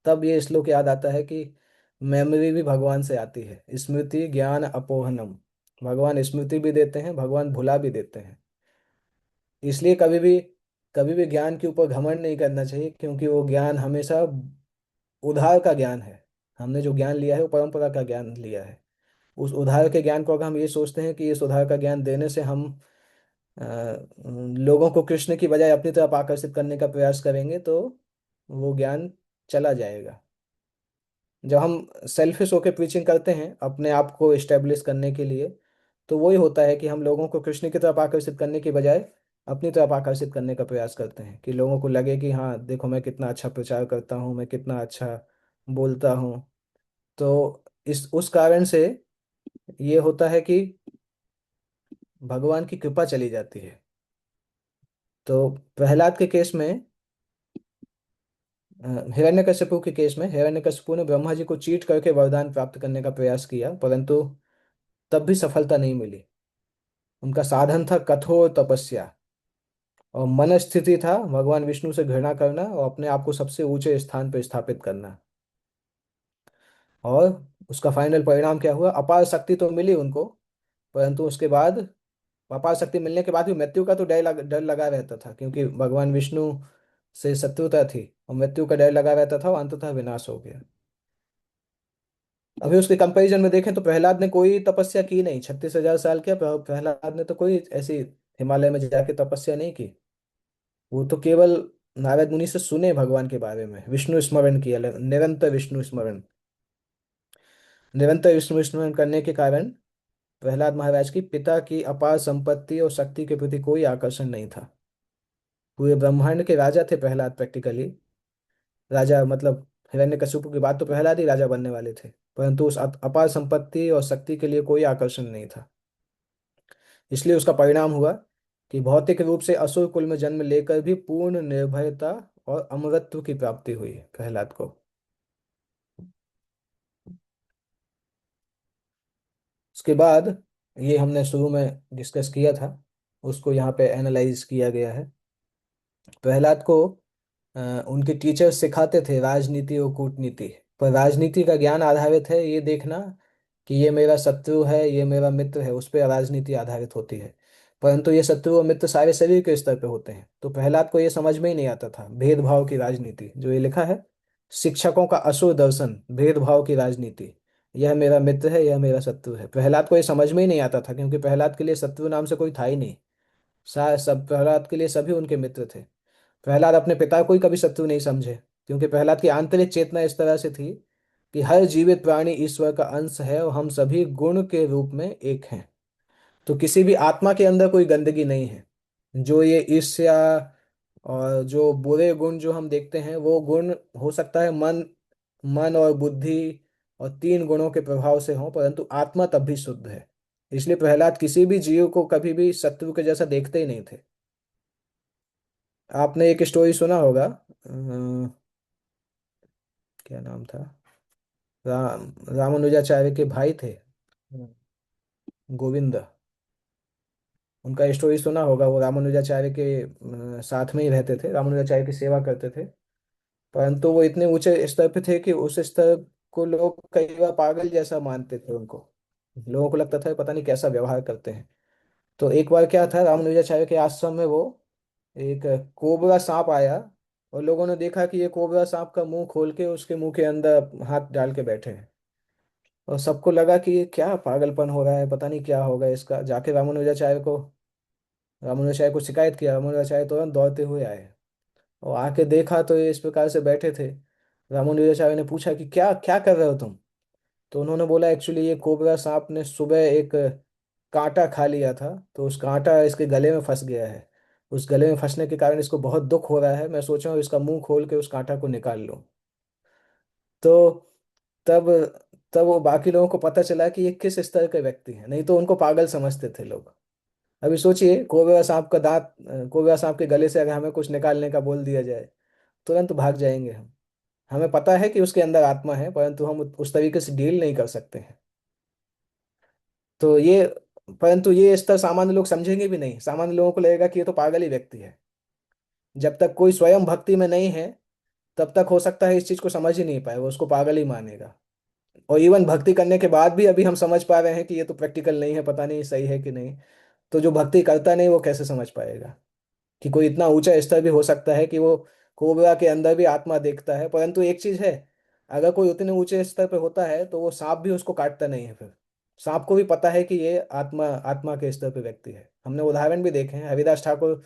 तब ये श्लोक याद आता है कि मेमोरी भी भगवान से आती है, स्मृति ज्ञान अपोहनम। भगवान स्मृति भी देते हैं, भगवान भुला भी देते हैं। इसलिए कभी भी ज्ञान के ऊपर घमंड नहीं करना चाहिए, क्योंकि वो ज्ञान हमेशा उधार का ज्ञान है। हमने जो ज्ञान लिया है वो परंपरा का ज्ञान लिया है। उस उधार के ज्ञान को अगर हम ये सोचते हैं कि इस उधार का ज्ञान देने से हम अ, लोगों को कृष्ण की बजाय अपनी तरफ आकर्षित करने का प्रयास करेंगे, तो वो ज्ञान चला जाएगा। जब हम सेल्फिश होकर प्रीचिंग करते हैं अपने आप को एस्टेब्लिश करने के लिए, तो वही होता है कि हम लोगों को कृष्ण की तरफ आकर्षित करने की बजाय अपनी तरफ आकर्षित करने का प्रयास करते हैं, कि लोगों को लगे कि हाँ देखो मैं कितना अच्छा प्रचार करता हूँ, मैं कितना अच्छा बोलता हूँ। तो इस उस कारण से ये होता है कि भगवान की कृपा चली जाती है। तो प्रहलाद के केस में, हिरण्यकशिपु के केस में, हिरण्यकशिपु ने ब्रह्मा जी को चीट करके वरदान प्राप्त करने का प्रयास किया, परंतु तब भी सफलता नहीं मिली। उनका साधन था कठोर तपस्या, और मन स्थिति था भगवान विष्णु से घृणा करना और अपने आप को सबसे ऊंचे स्थान पर स्थापित करना। और उसका फाइनल परिणाम क्या हुआ? अपार शक्ति तो मिली उनको, परंतु उसके बाद, अपार शक्ति मिलने के बाद भी मृत्यु का तो डर लगा रहता था, क्योंकि भगवान विष्णु से शत्रुता थी और मृत्यु का डर लगा रहता था, और अंततः विनाश हो गया। अभी उसके कंपैरिजन में देखें तो प्रहलाद ने कोई तपस्या की नहीं, 36,000 साल क्या, प्रहलाद ने तो कोई ऐसी हिमालय में जाके तपस्या नहीं की। वो तो केवल नारद मुनि से सुने भगवान के बारे में, विष्णु स्मरण किया, निरंतर विष्णु स्मरण। निरंतर विष्णु स्मरण करने के कारण प्रहलाद महाराज की पिता की अपार संपत्ति और शक्ति के प्रति कोई आकर्षण नहीं था। पूरे ब्रह्मांड के राजा थे प्रहलाद, प्रैक्टिकली राजा, मतलब हिरण्यकशिपु के बाद तो प्रहलाद ही राजा बनने वाले थे, परंतु उस अपार संपत्ति और शक्ति के लिए कोई आकर्षण नहीं था। इसलिए उसका परिणाम हुआ कि भौतिक रूप से असुर कुल में जन्म लेकर भी पूर्ण निर्भयता और अमरत्व की प्राप्ति हुई प्रहलाद को। उसके बाद, ये हमने शुरू में डिस्कस किया था, उसको यहाँ पे एनालाइज किया गया है। प्रहलाद को अ, उनके टीचर सिखाते थे राजनीति और कूटनीति। पर राजनीति का ज्ञान आधारित है ये देखना कि ये मेरा शत्रु है, ये मेरा मित्र है, उस पर राजनीति आधारित होती है। परंतु ये शत्रु और मित्र सारे शरीर के स्तर पे होते हैं, तो प्रहलाद को ये समझ में ही नहीं आता था भेदभाव की राजनीति जो ये लिखा है। शिक्षकों का असुर दर्शन, भेदभाव की राजनीति, यह मेरा मित्र है, यह मेरा शत्रु है। प्रहलाद को ये समझ में ही नहीं आता था, क्योंकि प्रहलाद के लिए शत्रु नाम से कोई था ही नहीं। सब प्रहलाद के लिए सभी उनके मित्र थे। प्रहलाद अपने पिता को ही कभी शत्रु नहीं समझे, क्योंकि प्रहलाद की आंतरिक चेतना इस तरह से थी कि हर जीवित प्राणी ईश्वर का अंश है और हम सभी गुण के रूप में एक हैं। तो किसी भी आत्मा के अंदर कोई गंदगी नहीं है। जो ये ईर्ष्या और जो बुरे गुण जो हम देखते हैं, वो गुण हो सकता है मन मन और बुद्धि और तीन गुणों के प्रभाव से हो, परंतु आत्मा तब भी शुद्ध है। इसलिए प्रहलाद किसी भी जीव को कभी भी शत्रु के जैसा देखते ही नहीं थे। आपने एक स्टोरी सुना होगा, क्या नाम था, रामानुजाचार्य के भाई थे, गोविंद। उनका स्टोरी सुना होगा। वो रामानुजाचार्य के साथ में ही रहते थे, रामानुजाचार्य की सेवा करते थे। परंतु वो इतने ऊंचे स्तर पे थे कि उस स्तर को लोग कई बार पागल जैसा मानते थे उनको। लोगों को लगता था पता नहीं कैसा व्यवहार करते हैं। तो एक बार क्या था, रामानुजाचार्य के आश्रम में वो एक कोबरा सांप आया, और लोगों ने देखा कि ये कोबरा सांप का मुंह खोल के उसके मुंह के अंदर हाथ डाल के बैठे हैं। और सबको लगा कि ये क्या पागलपन हो रहा है, पता नहीं क्या होगा इसका। जाके रामानुजाचार्य को शिकायत किया। रामानुजाचार्य तुरंत दौड़ते हुए आए और आके देखा तो ये इस प्रकार से बैठे थे। रामानुजाचार्य ने पूछा कि क्या क्या कर रहे हो तुम। तो उन्होंने बोला, एक्चुअली ये कोबरा सांप ने सुबह एक कांटा खा लिया था, तो उस कांटा इसके गले में फंस गया है। उस गले में फंसने के कारण इसको बहुत दुख हो रहा है। मैं सोच रहा हूँ इसका मुंह खोल के उस कांटा को निकाल लूं। तो तब तब वो बाकी लोगों को पता चला कि ये किस स्तर के व्यक्ति हैं। नहीं तो उनको पागल समझते थे लोग। अभी सोचिए, कोबरा सांप के गले से अगर हमें कुछ निकालने का बोल दिया जाए, तुरंत भाग जाएंगे हम। हमें पता है कि उसके अंदर आत्मा है, परंतु हम उस तरीके से डील नहीं कर सकते हैं। तो ये परंतु ये स्तर सामान्य लोग समझेंगे भी नहीं। सामान्य लोगों को लगेगा कि ये तो पागल ही व्यक्ति है। जब तक कोई स्वयं भक्ति में नहीं है, तब तक हो सकता है इस चीज को समझ ही नहीं पाए, वो उसको पागल ही मानेगा। और इवन भक्ति करने के बाद भी अभी हम समझ पा रहे हैं कि ये तो प्रैक्टिकल नहीं है, पता नहीं सही है कि नहीं। तो जो भक्ति करता नहीं, वो कैसे समझ पाएगा कि कोई इतना ऊंचा स्तर भी हो सकता है कि वो कोबरा के अंदर भी आत्मा देखता है। परंतु एक चीज है, अगर कोई उतने ऊंचे स्तर पे होता है तो वो सांप भी उसको काटता नहीं है फिर। सांप को भी पता है कि ये आत्मा आत्मा के स्तर पे व्यक्ति है। हमने उदाहरण भी देखे हैं। हरिदास ठाकुर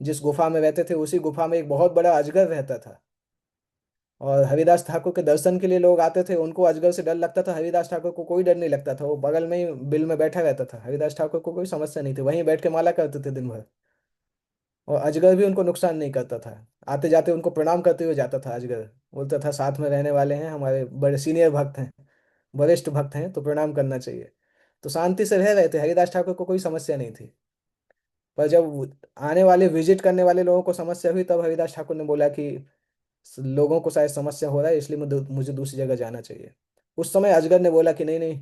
जिस गुफा में रहते थे, उसी गुफा में एक बहुत बड़ा अजगर रहता था। और हरिदास ठाकुर के दर्शन के लिए लोग आते थे। उनको अजगर से डर लगता था, हरिदास ठाकुर को कोई डर नहीं लगता था। वो बगल में ही बिल में बैठा रहता था, हरिदास ठाकुर को कोई समस्या नहीं थी, वहीं बैठ के माला करते थे दिन भर। और अजगर भी उनको नुकसान नहीं करता था। आते जाते उनको प्रणाम करते हुए जाता था अजगर। बोलता था साथ में रहने वाले हैं, हमारे बड़े सीनियर भक्त हैं, वरिष्ठ भक्त हैं, तो प्रणाम करना चाहिए। तो शांति से रह रहे थे, हरिदास ठाकुर को कोई समस्या नहीं थी। पर जब आने वाले विजिट करने वाले लोगों को समस्या हुई, तब हरिदास ठाकुर ने बोला कि लोगों को शायद समस्या हो रहा है, इसलिए मुझे दूसरी जगह जाना चाहिए। उस समय अजगर ने बोला कि नहीं नहीं,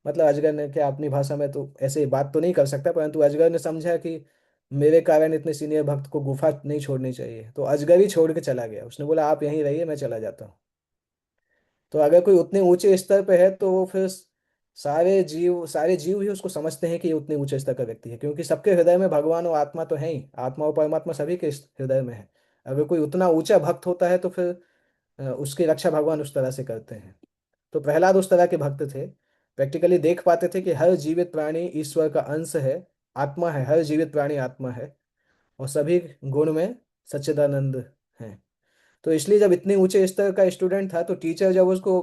मतलब अजगर ने क्या, अपनी भाषा में तो ऐसे बात तो नहीं कर सकता, परंतु अजगर ने समझा कि मेरे कारण इतने सीनियर भक्त को गुफा नहीं छोड़नी चाहिए। तो अजगर ही छोड़ के चला गया। उसने बोला आप यहीं रहिए, मैं चला जाता हूँ। तो अगर कोई उतने ऊंचे स्तर पे है, तो वो फिर सारे जीव ही उसको समझते हैं कि ये उतने ऊंचे स्तर का व्यक्ति है, क्योंकि सबके हृदय में भगवान और आत्मा तो है ही। आत्मा और परमात्मा सभी के हृदय में है। अगर कोई उतना ऊंचा भक्त होता है, तो फिर उसकी रक्षा भगवान उस तरह से करते हैं। तो प्रहलाद उस तरह के भक्त थे। प्रैक्टिकली देख पाते थे कि हर जीवित प्राणी ईश्वर का अंश है, आत्मा है, हर जीवित प्राणी आत्मा है, और सभी गुण में सच्चिदानंद है। तो इसलिए जब इतने ऊंचे स्तर का स्टूडेंट था, तो टीचर जब उसको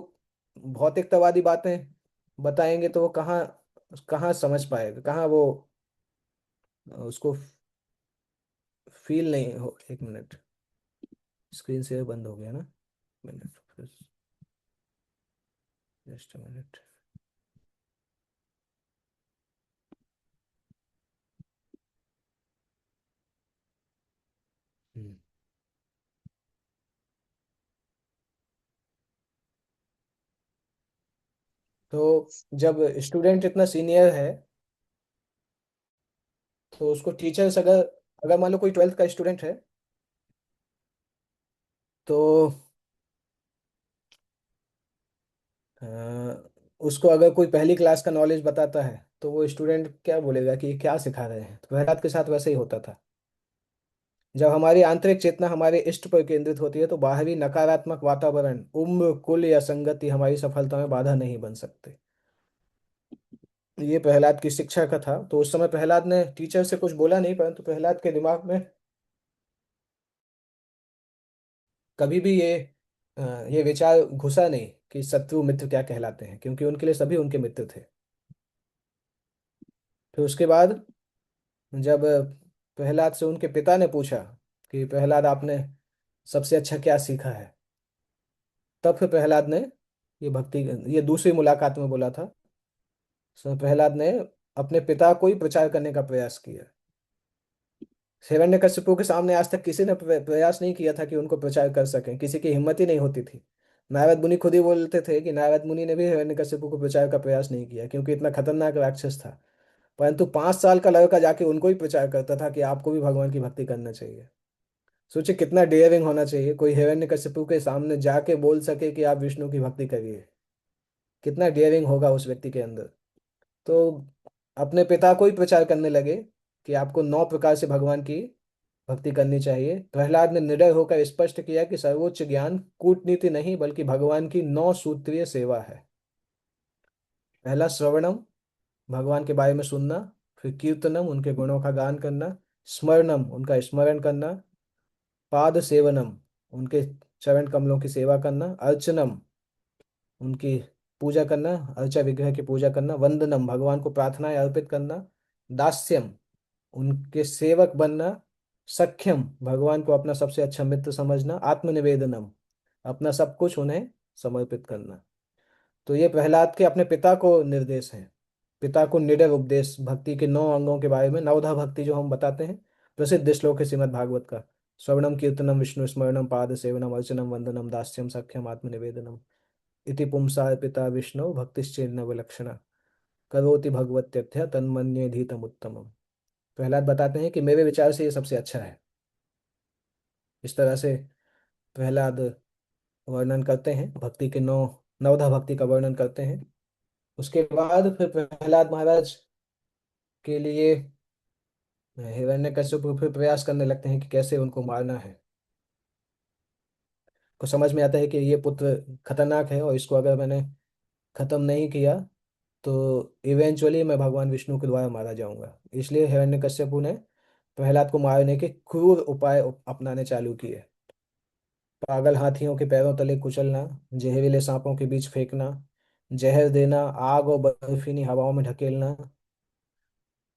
भौतिकतावादी बातें बताएंगे, तो वो कहाँ कहाँ समझ पाएगा, कहाँ वो उसको फील नहीं हो। एक मिनट, स्क्रीन शेयर बंद हो गया ना। Minute, just minute. तो जब स्टूडेंट इतना सीनियर है, तो उसको टीचर्स अगर अगर मान लो कोई 12th का स्टूडेंट है, तो अ, उसको अगर कोई पहली क्लास का नॉलेज बताता है, तो वो स्टूडेंट क्या बोलेगा कि ये क्या सिखा रहे हैं। तो प्रहलाद के साथ वैसे ही होता था। जब हमारी आंतरिक चेतना हमारे इष्ट पर केंद्रित होती है तो बाहरी नकारात्मक वातावरण, उम्र, कुल या संगति हमारी सफलता में बाधा नहीं बन सकते। ये प्रहलाद की शिक्षा का था। तो उस समय प्रहलाद ने टीचर से कुछ बोला नहीं, परंतु प्रहलाद के दिमाग में कभी भी अ, ये विचार घुसा नहीं कि शत्रु मित्र क्या कहलाते हैं, क्योंकि उनके लिए सभी उनके मित्र थे। फिर उसके बाद जब प्रहलाद से उनके पिता ने पूछा कि प्रहलाद आपने सबसे अच्छा क्या सीखा है, तब फिर प्रहलाद ने ये भक्ति, ये दूसरी मुलाकात में बोला था। सो प्रहलाद ने अपने पिता को ही प्रचार करने का प्रयास किया। हिरण्यकशिपु के सामने आज तक किसी ने प्रयास नहीं किया था कि उनको प्रचार कर सकें, किसी की हिम्मत ही नहीं होती थी। नारद मुनि खुद ही बोलते थे कि नारद मुनि ने भी हिरण्यकशिपु को प्रचार का प्रयास नहीं किया, क्योंकि इतना खतरनाक राक्षस था। परंतु 5 साल का लड़का जाके उनको ही प्रचार करता था कि आपको भी भगवान की भक्ति करना चाहिए। सोचिए कितना डेयरिंग होना चाहिए, कोई हिरण्यकशिपु के सामने जाके बोल सके कि आप विष्णु की भक्ति करिए। कितना डेयरिंग होगा उस व्यक्ति के अंदर। तो अपने पिता को ही प्रचार करने लगे कि आपको 9 प्रकार से भगवान की भक्ति करनी चाहिए। प्रहलाद ने निडर होकर स्पष्ट किया कि सर्वोच्च ज्ञान कूटनीति नहीं बल्कि भगवान की 9 सूत्रीय सेवा है। पहला श्रवणम, भगवान के बारे में सुनना। फिर कीर्तनम, उनके गुणों का गान करना। स्मरणम, उनका स्मरण करना। पाद सेवनम, उनके चरण कमलों की सेवा करना। अर्चनम, उनकी पूजा करना, अर्चा विग्रह की पूजा करना। वंदनम, भगवान को प्रार्थनाएं अर्पित करना। दास्यम, उनके सेवक बनना। सख्यम, भगवान को अपना सबसे अच्छा मित्र समझना। आत्मनिवेदनम, अपना सब कुछ उन्हें समर्पित करना। तो ये प्रहलाद के अपने पिता को निर्देश हैं। पिता को निडर उपदेश भक्ति के 9 अंगों के बारे में, नवधा भक्ति जो हम बताते हैं। प्रसिद्ध श्लोक है श्रीमद् भागवत का। श्रवणम कीर्तनम विष्णु स्मरणम पाद सेवनम अर्चनम वंदनम दास्यम सख्यम आत्मनिवेदनम इति पुंसा पिता विष्णु भक्तिश्चेन्न विलक्षणा करोति भगवत्यध्या तन्मन्येधीतम उत्तमम। प्रहलाद बताते हैं कि मेरे विचार से ये सबसे अच्छा है। इस तरह से प्रहलाद वर्णन करते हैं भक्ति के 9 नवधा भक्ति का वर्णन करते हैं। उसके बाद फिर प्रहलाद महाराज के लिए हिरण्यकश्यप फिर प्रयास करने लगते हैं कि कैसे उनको मारना है। को समझ में आता है कि ये पुत्र खतरनाक है और इसको अगर मैंने खत्म नहीं किया तो इवेंचुअली मैं भगवान विष्णु के द्वारा मारा जाऊंगा। इसलिए हिरण्यकश्यपु ने प्रहलाद को मारने के क्रूर उपाय अपनाने चालू किए। पागल हाथियों के पैरों तले कुचलना, जहरीले सांपों के बीच फेंकना, जहर देना, आग और बर्फीली हवाओं में ढकेलना।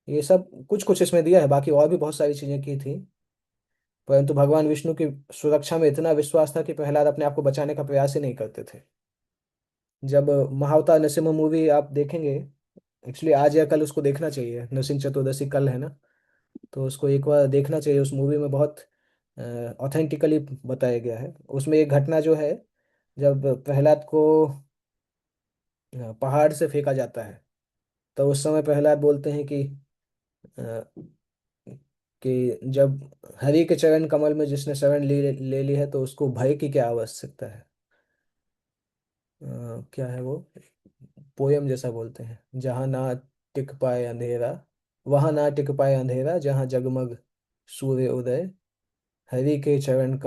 ये सब कुछ कुछ इसमें दिया है, बाकी और भी बहुत सारी चीजें की थी। परंतु भगवान विष्णु की सुरक्षा में इतना विश्वास था कि प्रहलाद अपने आप को बचाने का प्रयास ही नहीं करते थे। जब महाअवतार नरसिम्हा मूवी आप देखेंगे, एक्चुअली आज या कल उसको देखना चाहिए, नरसिंह चतुर्दशी कल है ना, तो उसको एक बार देखना चाहिए। उस मूवी में बहुत ऑथेंटिकली बताया गया है। उसमें एक घटना जो है, जब प्रहलाद को पहाड़ से फेंका जाता है, तो उस समय प्रहलाद बोलते हैं अ, कि जब हरि के चरण कमल में जिसने शरण ले ली है तो उसको भय की क्या आवश्यकता है। क्या है वो, पोयम जैसा बोलते हैं, जहाँ ना टिक पाए अंधेरा, वहां ना टिक पाए अंधेरा, जहाँ जगमग सूर्य उदय, हरि के चरण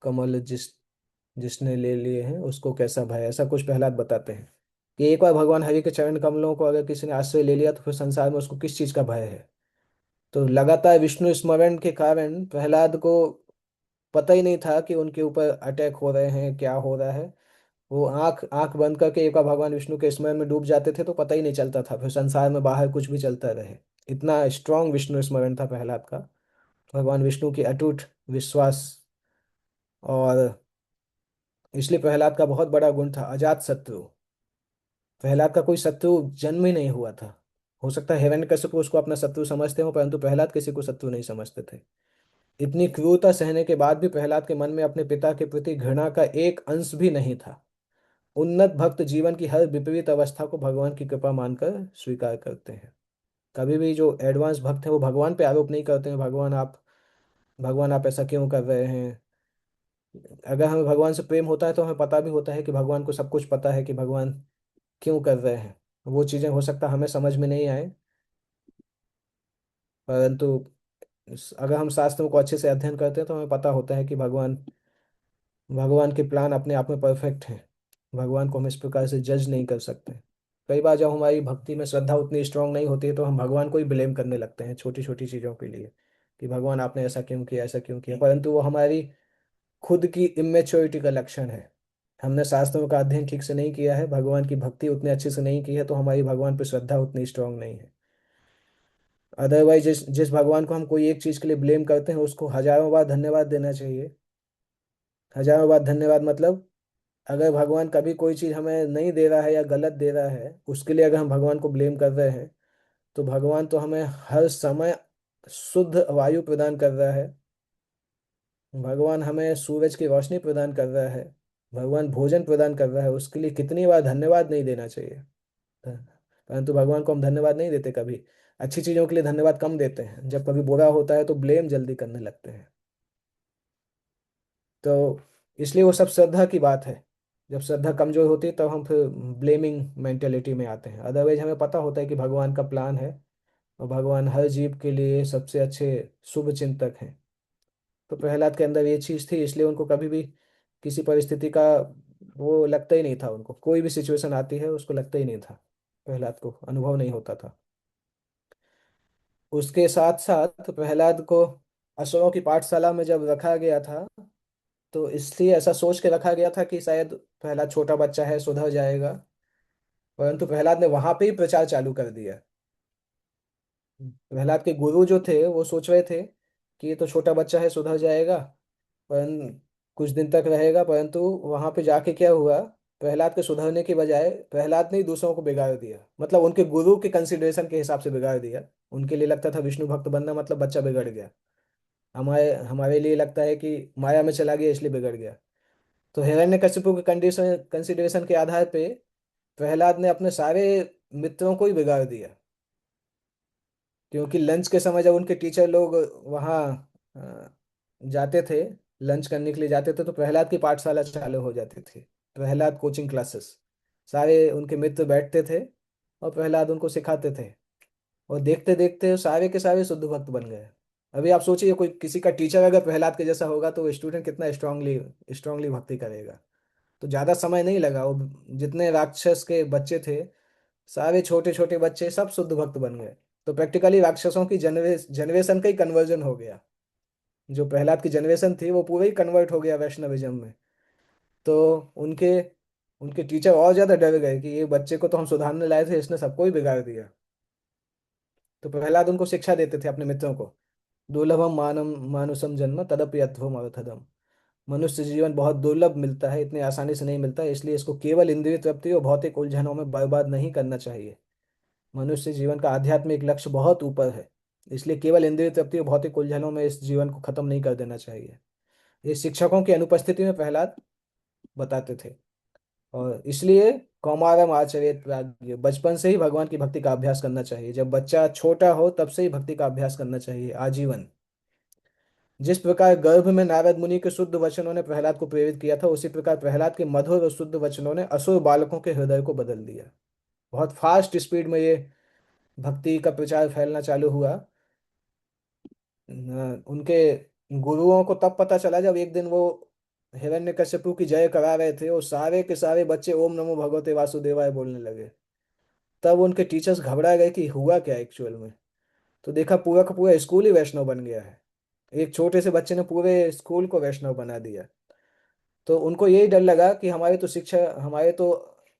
कमल जिसने ले लिए हैं उसको कैसा भय। ऐसा कुछ प्रहलाद बताते हैं कि एक बार भगवान हरि के चरण कमलों को अगर किसी ने आश्रय ले लिया तो फिर संसार में उसको किस चीज का भय है। तो लगातार विष्णु स्मरण के कारण प्रहलाद को पता ही नहीं था कि उनके ऊपर अटैक हो रहे हैं, क्या हो रहा है। वो आंख आंख बंद करके एक बार भगवान विष्णु के स्मरण में डूब जाते थे तो पता ही नहीं चलता था, फिर संसार में बाहर कुछ भी चलता रहे। इतना स्ट्रांग विष्णु स्मरण था प्रहलाद का, भगवान विष्णु की अटूट विश्वास। और इसलिए प्रहलाद का बहुत बड़ा गुण था अजात शत्रु। प्रहलाद का कोई शत्रु जन्म ही नहीं हुआ था। हो सकता है हिरण्यकश्यप उसको अपना शत्रु समझते हो, परंतु प्रहलाद किसी को शत्रु नहीं समझते थे। इतनी क्रूरता सहने के बाद भी प्रहलाद के मन में अपने पिता के प्रति घृणा का एक अंश भी नहीं था। उन्नत भक्त जीवन की हर विपरीत अवस्था को भगवान की कृपा मानकर स्वीकार करते हैं। कभी भी जो एडवांस भक्त हैं वो भगवान पे आरोप नहीं करते हैं, भगवान आप ऐसा क्यों कर रहे हैं। अगर हमें भगवान से प्रेम होता है तो हमें पता भी होता है कि भगवान को सब कुछ पता है कि भगवान क्यों कर रहे हैं। वो चीज़ें हो सकता हमें समझ में नहीं आए, परंतु अगर हम शास्त्रों को अच्छे से अध्ययन करते हैं तो हमें पता होता है कि भगवान भगवान के प्लान अपने आप में परफेक्ट हैं। भगवान को हम इस प्रकार से जज नहीं कर सकते। कई बार जब हमारी भक्ति में श्रद्धा उतनी स्ट्रांग नहीं होती है तो हम भगवान को ही ब्लेम करने लगते हैं छोटी छोटी चीज़ों के लिए, कि भगवान आपने ऐसा क्यों किया, ऐसा क्यों किया, परंतु वो हमारी खुद की इमेच्योरिटी का लक्षण है। हमने शास्त्रों का अध्ययन ठीक से नहीं किया है, भगवान की भक्ति उतने अच्छे से नहीं की है, तो हमारी भगवान पर श्रद्धा उतनी स्ट्रांग नहीं है। अदरवाइज जिस जिस भगवान को हम कोई एक चीज के लिए ब्लेम करते हैं उसको हजारों बार धन्यवाद देना चाहिए। हजारों बार धन्यवाद मतलब, अगर भगवान कभी कोई चीज हमें नहीं दे रहा है या गलत दे रहा है उसके लिए अगर हम भगवान को ब्लेम कर रहे हैं, तो भगवान तो हमें हर समय शुद्ध वायु प्रदान कर रहा है। भगवान हमें सूरज की रोशनी प्रदान कर रहा है। भगवान भोजन प्रदान कर रहा है, उसके लिए कितनी बार धन्यवाद नहीं देना चाहिए। परंतु भगवान को हम धन्यवाद नहीं देते कभी। अच्छी चीजों के लिए धन्यवाद कम देते हैं, जब कभी बुरा होता है तो ब्लेम जल्दी करने लगते हैं। तो इसलिए वो सब श्रद्धा की बात है। जब श्रद्धा कमजोर होती है तब हम फिर ब्लेमिंग मेंटेलिटी में आते हैं। अदरवाइज हमें पता होता है कि भगवान का प्लान है और भगवान हर जीव के लिए सबसे अच्छे शुभ चिंतक हैं। तो प्रहलाद के अंदर ये चीज थी, इसलिए उनको कभी भी किसी परिस्थिति का वो लगता ही नहीं था। उनको कोई भी सिचुएशन आती है उसको लगता ही नहीं था, प्रहलाद को अनुभव नहीं होता था। उसके साथ साथ प्रहलाद को असुरों की पाठशाला में जब रखा गया था, तो इसलिए ऐसा सोच के रखा गया था कि शायद प्रहलाद छोटा बच्चा है, सुधर जाएगा। परंतु प्रहलाद ने वहां पे ही प्रचार चालू कर दिया। प्रहलाद के गुरु जो थे वो सोच रहे थे कि ये तो छोटा बच्चा है, सुधर जाएगा, पर कुछ दिन तक रहेगा। परंतु वहां पे जाके क्या हुआ, प्रहलाद के सुधरने की बजाय प्रहलाद ने ही दूसरों को बिगाड़ दिया। मतलब उनके गुरु के कंसिडरेशन के हिसाब से बिगाड़ दिया। उनके लिए लगता था विष्णु भक्त बनना मतलब बच्चा बिगड़ गया। हमारे हमारे लिए लगता है कि माया में चला गया इसलिए बिगड़ गया। तो हिरण्यकशिपु के कंडीशन कंसिडरेशन के आधार पे प्रहलाद ने अपने सारे मित्रों को ही बिगाड़ दिया। क्योंकि लंच के समय जब उनके टीचर लोग वहाँ जाते थे, लंच करने के लिए जाते थे, तो प्रहलाद की पाठशाला चालू हो जाती थी, प्रहलाद कोचिंग क्लासेस। सारे उनके मित्र बैठते थे और प्रहलाद उनको सिखाते थे। और देखते देखते सारे के सारे शुद्ध भक्त बन गए। अभी आप सोचिए, कोई किसी का टीचर अगर प्रहलाद के जैसा होगा तो स्टूडेंट कितना स्ट्रांगली स्ट्रांगली भक्ति करेगा। तो ज्यादा समय नहीं लगा, वो जितने राक्षस के बच्चे थे सारे छोटे छोटे बच्चे सब शुद्ध भक्त बन गए। तो प्रैक्टिकली राक्षसों की जनरेशन का ही कन्वर्जन हो गया। जो प्रहलाद की जनरेशन थी वो पूरा ही कन्वर्ट हो गया वैष्णविज्म में। तो उनके उनके टीचर और ज्यादा डर गए कि ये बच्चे को तो हम सुधारने लाए थे, इसने सबको ही बिगाड़ दिया। तो प्रहलाद उनको शिक्षा देते थे अपने मित्रों को, दुर्लभम मानम मानुषम जन्म तदपि अध्वम अर्थदम। मनुष्य जीवन बहुत दुर्लभ मिलता है, इतनी आसानी से नहीं मिलता है, इसलिए इसको केवल इंद्रिय तृप्ति और भौतिक उलझनों में बर्बाद नहीं करना चाहिए। मनुष्य जीवन का आध्यात्मिक लक्ष्य बहुत ऊपर है, इसलिए केवल इंद्रिय तृप्ति और भौतिक उलझनों में इस जीवन को खत्म नहीं कर देना चाहिए। ये शिक्षकों की अनुपस्थिति में प्रहलाद बताते थे। और इसलिए कौमारम आचरेत प्राज्ञ, बचपन से ही भगवान की भक्ति का अभ्यास करना चाहिए। जब बच्चा छोटा हो तब से ही भक्ति का अभ्यास करना चाहिए आजीवन। जिस प्रकार गर्भ में नारद मुनि के शुद्ध वचनों ने प्रहलाद को प्रेरित किया था, उसी प्रकार प्रहलाद के मधुर और शुद्ध वचनों ने असुर बालकों के हृदय को बदल दिया। बहुत फास्ट स्पीड में ये भक्ति का प्रचार फैलना चालू हुआ। उनके गुरुओं को तब पता चला जब एक दिन वो हिरण्यकश्यपु की जय करा रहे थे और सारे के सारे बच्चे ओम नमो भगवते वासुदेवाय बोलने लगे। तब उनके टीचर्स घबरा गए कि हुआ क्या एक्चुअल में। तो देखा पूरा का पूरा स्कूल ही वैष्णव बन गया है। एक छोटे से बच्चे ने पूरे स्कूल को वैष्णव बना दिया। तो उनको यही डर लगा कि हमारे तो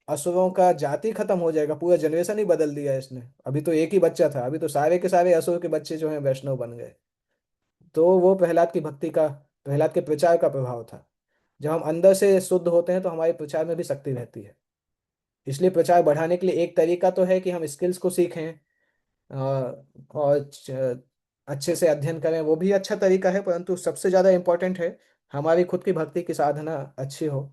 असुरों का जाति खत्म हो जाएगा, पूरा जनरेशन ही बदल दिया है इसने। अभी तो एक ही बच्चा था, अभी तो सारे के सारे असुर के बच्चे जो हैं वैष्णव बन गए। तो वो प्रहलाद के प्रचार का प्रभाव था। जब हम अंदर से शुद्ध होते हैं तो हमारे प्रचार में भी शक्ति रहती है। इसलिए प्रचार बढ़ाने के लिए एक तरीका तो है कि हम स्किल्स को सीखें, और अच्छे से अध्ययन करें, वो भी अच्छा तरीका है। परंतु सबसे ज्यादा इम्पोर्टेंट है हमारी खुद की भक्ति की साधना अच्छी हो,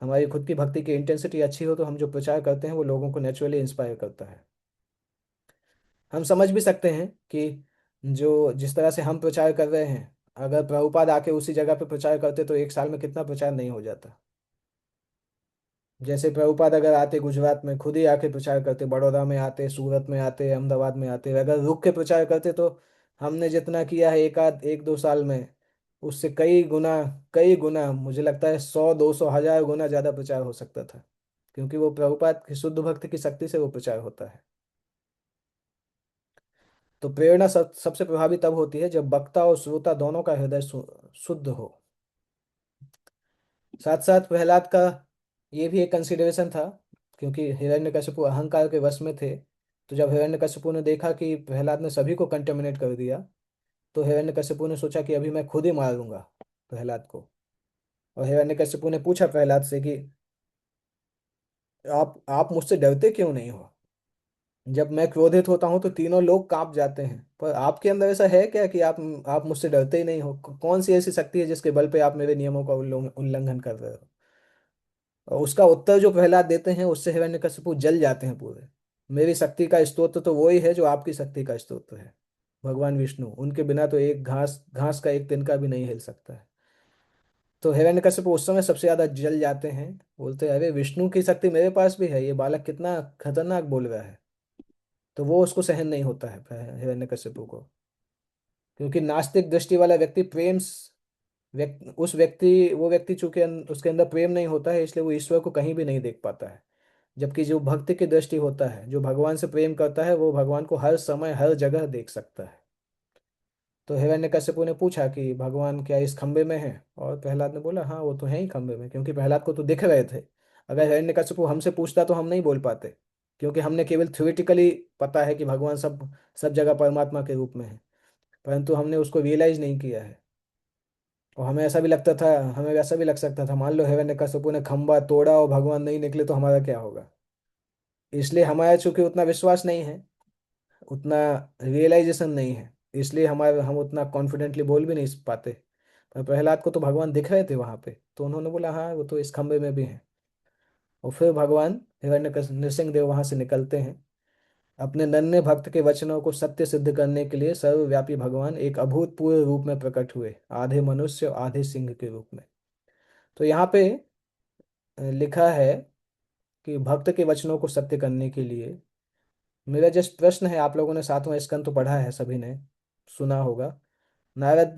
हमारी खुद की भक्ति की इंटेंसिटी अच्छी हो, तो हम जो प्रचार करते हैं वो लोगों को नेचुरली इंस्पायर करता है। हम समझ भी सकते हैं कि जो जिस तरह से हम प्रचार कर रहे हैं, अगर प्रभुपाद आके उसी जगह पे प्रचार करते तो एक साल में कितना प्रचार नहीं हो जाता। जैसे प्रभुपाद अगर आते गुजरात में खुद ही आके प्रचार करते, बड़ौदा में आते, सूरत में आते, अहमदाबाद में आते, अगर रुक के प्रचार करते तो हमने जितना किया है एक दो साल में, उससे कई गुना, मुझे लगता है 100 200 1000 गुना ज्यादा प्रचार हो सकता था। क्योंकि वो प्रभुपाद की शुद्ध भक्ति की शक्ति से वो प्रचार होता है। तो प्रेरणा सबसे प्रभावी तब होती है जब वक्ता और श्रोता दोनों का हृदय शुद्ध हो। साथ साथ प्रहलाद का ये भी एक कंसिडरेशन था, क्योंकि हिरण्यकशिपु अहंकार के वश में थे। तो जब हिरण्यकशिपु ने देखा कि प्रहलाद ने सभी को कंटेमिनेट कर दिया, तो हिरण्यकशिपु ने सोचा कि अभी मैं खुद ही मारूंगा प्रहलाद को। और हिरण्यकशिपु ने पूछा प्रहलाद से कि आप मुझसे डरते क्यों नहीं हो? जब मैं क्रोधित होता हूं तो तीनों लोग कांप जाते हैं, पर आपके अंदर ऐसा है क्या कि आप मुझसे डरते ही नहीं हो? कौन सी ऐसी शक्ति है जिसके बल पे आप मेरे नियमों का उल्लंघन कर रहे हो? और उसका उत्तर जो प्रहलाद देते हैं उससे हिरण्यकशिपु जल जाते हैं पूरे। मेरी शक्ति का स्रोत तो वही है जो आपकी शक्ति का स्रोत है, भगवान विष्णु। उनके बिना तो एक घास घास का एक तिनका भी नहीं हिल सकता है। तो हिरण्यकशिपु उस समय सबसे ज्यादा जल जाते हैं। बोलते हैं, अरे विष्णु की शक्ति मेरे पास भी है, ये बालक कितना खतरनाक बोल रहा है। तो वो उसको सहन नहीं होता है हिरण्यकशिपु को। क्योंकि नास्तिक दृष्टि वाला व्यक्ति वो व्यक्ति चूंकि उसके अंदर प्रेम नहीं होता है, इसलिए वो ईश्वर को कहीं भी नहीं देख पाता है। जबकि जो भक्ति की दृष्टि होता है, जो भगवान से प्रेम करता है, वो भगवान को हर समय हर जगह देख सकता है। तो हिरण्यकशिपु ने पूछा कि भगवान क्या इस खंबे में है? और प्रहलाद ने बोला हाँ वो तो है ही खंबे में, क्योंकि प्रहलाद को तो दिख रहे थे। अगर हिरण्यकशिपु हमसे पूछता तो हम नहीं बोल पाते, क्योंकि हमने केवल थ्योरेटिकली पता है कि भगवान सब सब जगह परमात्मा के रूप में है, परंतु हमने उसको रियलाइज नहीं किया है। और हमें ऐसा भी लग सकता था, मान लो हिरण्यकशिपु ने खंबा तोड़ा और भगवान नहीं निकले तो हमारा क्या होगा? इसलिए हमारा चूंकि उतना विश्वास नहीं है, उतना रियलाइजेशन नहीं है, इसलिए हम उतना कॉन्फिडेंटली बोल भी नहीं पाते। पर प्रहलाद को तो भगवान दिख रहे थे वहां पे, तो उन्होंने बोला हाँ वो तो इस खंबे में भी है। और फिर भगवान नृसिंह देव वहां से निकलते हैं। अपने नन्हे भक्त के वचनों को सत्य सिद्ध करने के लिए सर्वव्यापी भगवान एक अभूतपूर्व रूप में प्रकट हुए, आधे मनुष्य और आधे सिंह के रूप में। तो यहाँ पे लिखा है कि भक्त के वचनों को सत्य करने के लिए, मेरा जस्ट प्रश्न है, आप लोगों ने सातवां स्कंद तो पढ़ा है, सभी ने सुना होगा। नारद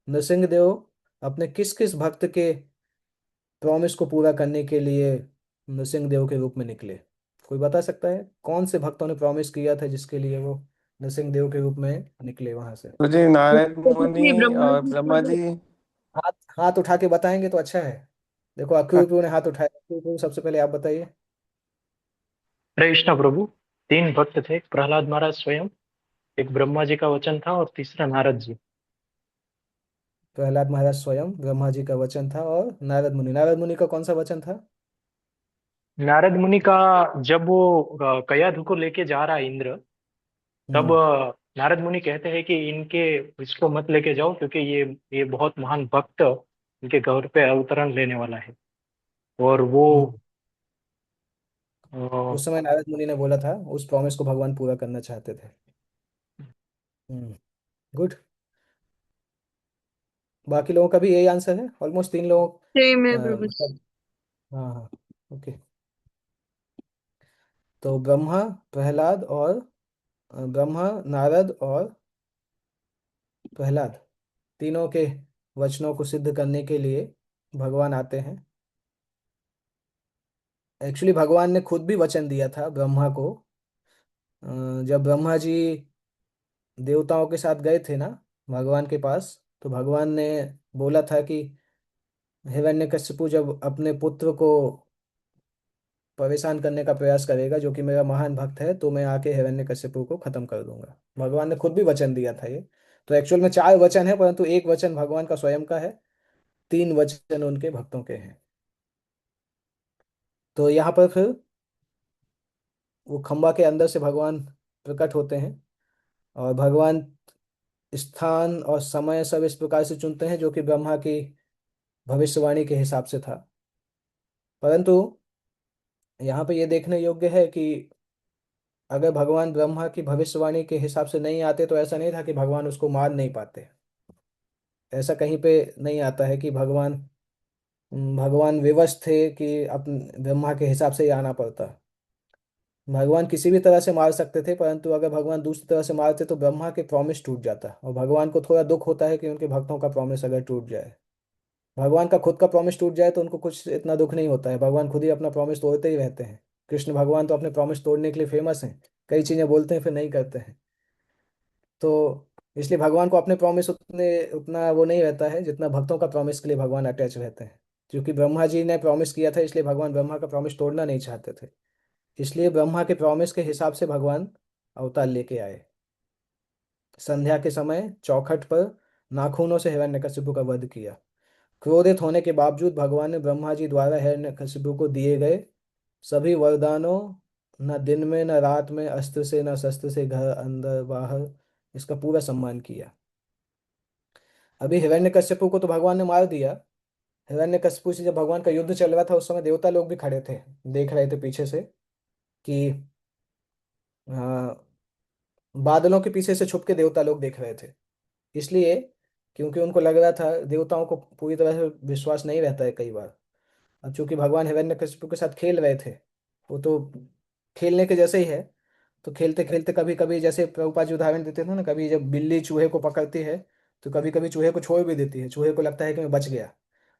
नृसिंहदेव अपने किस किस भक्त के प्रॉमिस को पूरा करने के लिए नृसिंहदेव के रूप में निकले? कोई बता सकता है कौन से भक्तों ने प्रॉमिस किया था जिसके लिए वो नृसिंहदेव के रूप में निकले वहां से? तो जी नारद मुनि जी ब्रह्मा और जी ब्रह्मा का। जी। हाथ हाथ उठा के बताएंगे तो अच्छा है। देखो अक्यूब ने हाथ उठाया, अक्यूब सबसे पहले आप बताइए। हरे कृष्णा प्रभु। तीन भक्त थे, एक प्रहलाद महाराज स्वयं, एक ब्रह्मा जी का वचन था और तीसरा नारद जी। प्रहलाद महाराज स्वयं, ब्रह्मा जी का वचन था, और नारद मुनि का कौन सा वचन था? नारद मुनि का, जब वो कयाधु को लेके जा रहा है इंद्र, तब हम्म। नारद मुनि कहते हैं कि इनके इसको मत लेके जाओ, क्योंकि ये बहुत महान भक्त इनके घर पे अवतरण लेने वाला है। और वो हम्म। अ, उस समय नारद मुनि ने बोला था, उस प्रॉमिस को भगवान पूरा करना चाहते थे। हम्म। गुड। बाकी लोगों का भी यही आंसर है, ऑलमोस्ट तीन लोग। सेम है प्रभु। मतलब हाँ हाँ। ओके। तो ब्रह्मा, प्रहलाद और ब्रह्मा, नारद और प्रहलाद, तीनों के वचनों को सिद्ध करने के लिए भगवान आते हैं। एक्चुअली भगवान ने खुद भी वचन दिया था ब्रह्मा को। जब ब्रह्मा जी देवताओं के साथ गए थे ना भगवान के पास, तो भगवान ने बोला था कि हिरण्यकशिपु जब अपने पुत्र को परेशान करने का प्रयास करेगा, जो कि मेरा महान भक्त है, तो मैं आके हिरण्यकशिपु को खत्म कर दूंगा। भगवान ने खुद भी वचन दिया था ये। तो एक्चुअल में चार वचन है, परंतु एक वचन भगवान का स्वयं का है, तीन वचन उनके भक्तों के हैं। तो यहाँ पर फिर वो खंबा के अंदर से भगवान प्रकट होते हैं। और भगवान स्थान और समय सब इस प्रकार से चुनते हैं जो कि ब्रह्मा की भविष्यवाणी के हिसाब से था। परंतु यहाँ पे ये देखने योग्य है कि अगर भगवान ब्रह्मा की भविष्यवाणी के हिसाब से नहीं आते तो ऐसा नहीं था कि भगवान उसको मार नहीं पाते। ऐसा कहीं पे नहीं आता है कि भगवान विवश थे कि अपने ब्रह्मा के हिसाब से ही आना पड़ता। भगवान किसी भी तरह से मार सकते थे, परंतु अगर भगवान दूसरी तरह से मारते तो ब्रह्मा के प्रॉमिस टूट जाता, और भगवान को थोड़ा दुख होता है कि उनके भक्तों का प्रॉमिस अगर टूट जाए। भगवान का खुद का प्रॉमिस टूट जाए तो उनको कुछ इतना दुख नहीं होता है, भगवान खुद ही अपना प्रॉमिस तोड़ते ही रहते हैं। कृष्ण भगवान तो अपने प्रॉमिस तोड़ने के लिए फेमस हैं, कई चीजें बोलते हैं फिर नहीं करते हैं। तो इसलिए भगवान को अपने प्रॉमिस उतने उतना वो नहीं रहता है जितना भक्तों का प्रॉमिस के लिए भगवान अटैच रहते हैं। क्योंकि ब्रह्मा जी ने प्रॉमिस किया था, इसलिए भगवान ब्रह्मा का प्रॉमिस तोड़ना नहीं चाहते थे। इसलिए ब्रह्मा के प्रॉमिस के हिसाब से भगवान अवतार लेके आए। संध्या के समय चौखट पर नाखूनों से हिरण्यकशिपु का वध किया। क्रोधित होने के बावजूद भगवान ने ब्रह्मा जी द्वारा हिरण्यकशिपु को दिए गए सभी वरदानों, न दिन में न रात में, अस्त्र से न शस्त्र से, घर अंदर बाहर, इसका पूरा सम्मान किया। अभी हिरण्यकश्यपु को तो भगवान ने मार दिया। हिरण्यकश्यपु से जब भगवान का युद्ध चल रहा था उस समय देवता लोग भी खड़े थे, देख रहे थे पीछे से कि हाँ, बादलों के पीछे से छुप के देवता लोग देख रहे थे। इसलिए क्योंकि उनको लग रहा था, देवताओं को पूरी तरह से विश्वास नहीं रहता है कई बार। अब चूंकि भगवान हिरण्यकशिपु के साथ खेल रहे थे, वो तो खेलने के जैसे ही है। तो खेलते खेलते कभी कभी, जैसे प्रभुपाद जी उदाहरण देते थे ना, कभी जब बिल्ली चूहे को पकड़ती है तो कभी कभी चूहे को छोड़ भी देती है, चूहे को लगता है कि मैं बच गया,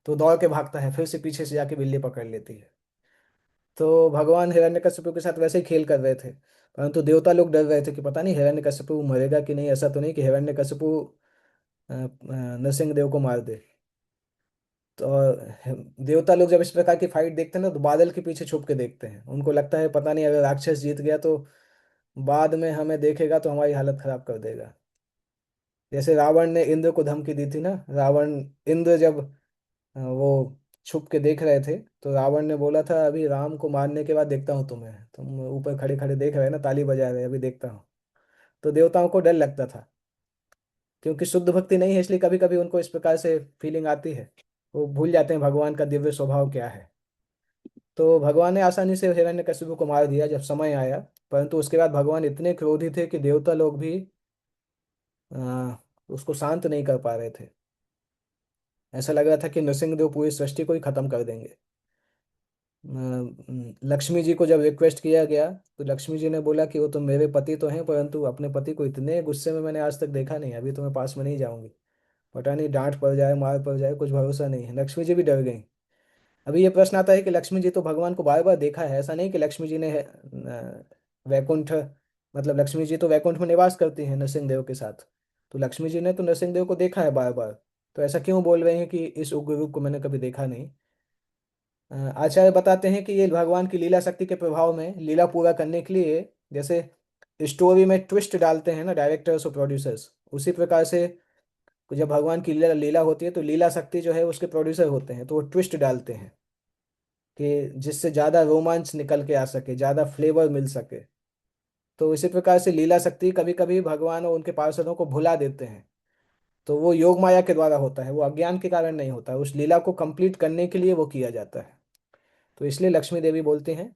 तो दौड़ के भागता है, फिर से पीछे से जाके बिल्ली पकड़ लेती है। तो भगवान हिरण्यकशिपु के साथ वैसे ही खेल कर रहे थे। परंतु देवता लोग डर रहे थे कि पता नहीं हिरण्यकशिपु मरेगा कि नहीं, ऐसा तो नहीं कि हिरण्यकशिपु नरसिंह देव को मार दे। तो देवता लोग जब इस प्रकार की फाइट देखते हैं ना तो बादल के पीछे छुप के देखते हैं, उनको लगता है पता नहीं अगर राक्षस जीत गया तो बाद में हमें देखेगा तो हमारी हालत खराब कर देगा। जैसे रावण ने इंद्र को धमकी दी थी ना, रावण, इंद्र जब वो छुप के देख रहे थे तो रावण ने बोला था अभी राम को मारने के बाद देखता हूँ तुम्हें, तुम ऊपर खड़े खड़े देख रहे हैं ना, ताली बजा रहे हैं, अभी देखता हूँ। तो देवताओं को डर लगता था, क्योंकि शुद्ध भक्ति नहीं है, इसलिए कभी कभी उनको इस प्रकार से फीलिंग आती है, वो भूल जाते हैं भगवान का दिव्य स्वभाव क्या है। तो भगवान ने आसानी से हिरण्यकशिपु को मार दिया जब समय आया। परंतु उसके बाद भगवान इतने क्रोधी थे कि देवता लोग भी आ, उसको शांत नहीं कर पा रहे थे। ऐसा लग रहा था कि नृसिंहदेव पूरी सृष्टि को ही खत्म कर देंगे। लक्ष्मी जी को जब रिक्वेस्ट किया गया तो लक्ष्मी जी ने बोला कि वो तो मेरे पति तो हैं, परंतु अपने पति को इतने गुस्से में मैंने आज तक देखा नहीं, अभी तो मैं पास में नहीं जाऊंगी, पता नहीं डांट पड़ जाए, मार पड़ जाए, कुछ भरोसा नहीं है। लक्ष्मी जी भी डर गई। अभी ये प्रश्न आता है कि लक्ष्मी जी तो भगवान को बार बार देखा है, ऐसा नहीं कि लक्ष्मी जी ने वैकुंठ, मतलब लक्ष्मी जी तो वैकुंठ में निवास करती हैं नरसिंह देव के साथ, तो लक्ष्मी जी ने तो नरसिंह देव को देखा है बार बार, तो ऐसा क्यों बोल रहे हैं कि इस उग्र रूप को मैंने कभी देखा नहीं। आचार्य बताते हैं कि ये भगवान की लीला शक्ति के प्रभाव में लीला पूरा करने के लिए, जैसे स्टोरी में ट्विस्ट डालते हैं ना डायरेक्टर्स और प्रोड्यूसर्स, उसी प्रकार से जब भगवान की लीला लीला होती है तो लीला शक्ति जो है उसके प्रोड्यूसर होते हैं, तो वो ट्विस्ट डालते हैं कि जिससे ज़्यादा रोमांच निकल के आ सके, ज़्यादा फ्लेवर मिल सके। तो इसी प्रकार से लीला शक्ति कभी कभी भगवान और उनके पार्षदों को भुला देते हैं। तो वो योग माया के द्वारा होता है, वो अज्ञान के कारण नहीं होता, उस लीला को कंप्लीट करने के लिए वो किया जाता है। तो इसलिए लक्ष्मी देवी बोलती हैं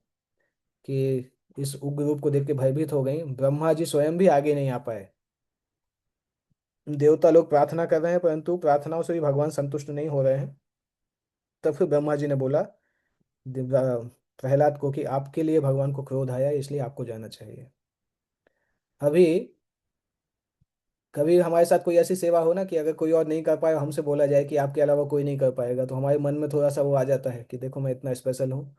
कि इस उग्र रूप को देख के भयभीत हो गई, ब्रह्मा जी स्वयं भी आगे नहीं आ पाए। देवता लोग प्रार्थना कर रहे हैं परंतु प्रार्थनाओं से भी भगवान संतुष्ट नहीं हो रहे हैं। तब फिर ब्रह्मा जी ने बोला प्रहलाद को कि आपके लिए भगवान को क्रोध आया है, इसलिए आपको जाना चाहिए। अभी कभी हमारे साथ कोई ऐसी सेवा हो ना कि अगर कोई और नहीं कर पाए, हमसे बोला जाए कि आपके अलावा कोई नहीं कर पाएगा, तो हमारे मन में थोड़ा सा वो आ जाता है कि देखो मैं इतना स्पेशल हूँ,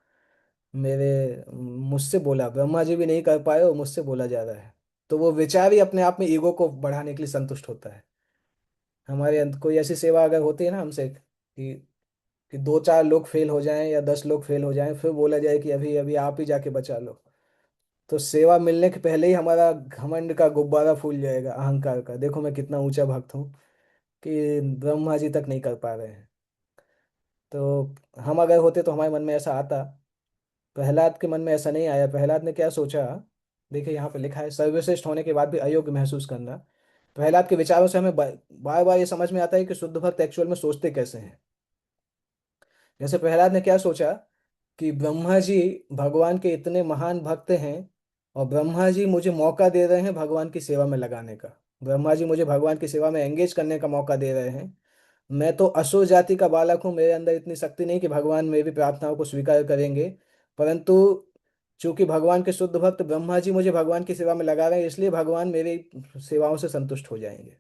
मेरे मुझसे बोला, ब्रह्मा जी भी नहीं कर पाए और मुझसे बोला जा रहा है। तो वो विचार ही अपने आप में ईगो को बढ़ाने के लिए संतुष्ट होता है। हमारे कोई ऐसी सेवा अगर होती है ना हमसे कि दो चार लोग फेल हो जाएं या 10 लोग फेल हो जाएं, फिर बोला जाए कि अभी अभी आप ही जाके बचा लो, तो सेवा मिलने के पहले ही हमारा घमंड का गुब्बारा फूल जाएगा, अहंकार का, देखो मैं कितना ऊंचा भक्त हूँ कि ब्रह्मा जी तक नहीं कर पा रहे हैं। तो हम अगर होते तो हमारे मन में ऐसा आता। प्रहलाद के मन में ऐसा नहीं आया। प्रहलाद ने क्या सोचा, देखिए यहाँ पे लिखा है, सर्वश्रेष्ठ होने के बाद भी अयोग्य महसूस करना। प्रहलाद के विचारों से हमें बार बार ये समझ में आता है कि शुद्ध भक्त एक्चुअल में सोचते कैसे हैं। जैसे प्रहलाद ने क्या सोचा कि ब्रह्मा जी भगवान के इतने महान भक्त हैं, और ब्रह्मा जी मुझे मौका दे रहे हैं भगवान की सेवा में लगाने का, ब्रह्मा जी मुझे भगवान की सेवा में एंगेज करने का मौका दे रहे हैं। मैं तो असुर जाति का बालक हूँ, मेरे अंदर इतनी शक्ति नहीं कि भगवान मेरी प्रार्थनाओं को स्वीकार करेंगे। परंतु चूंकि भगवान के शुद्ध भक्त ब्रह्मा जी मुझे भगवान की सेवा में लगा रहे हैं, इसलिए भगवान मेरी सेवाओं से संतुष्ट हो जाएंगे।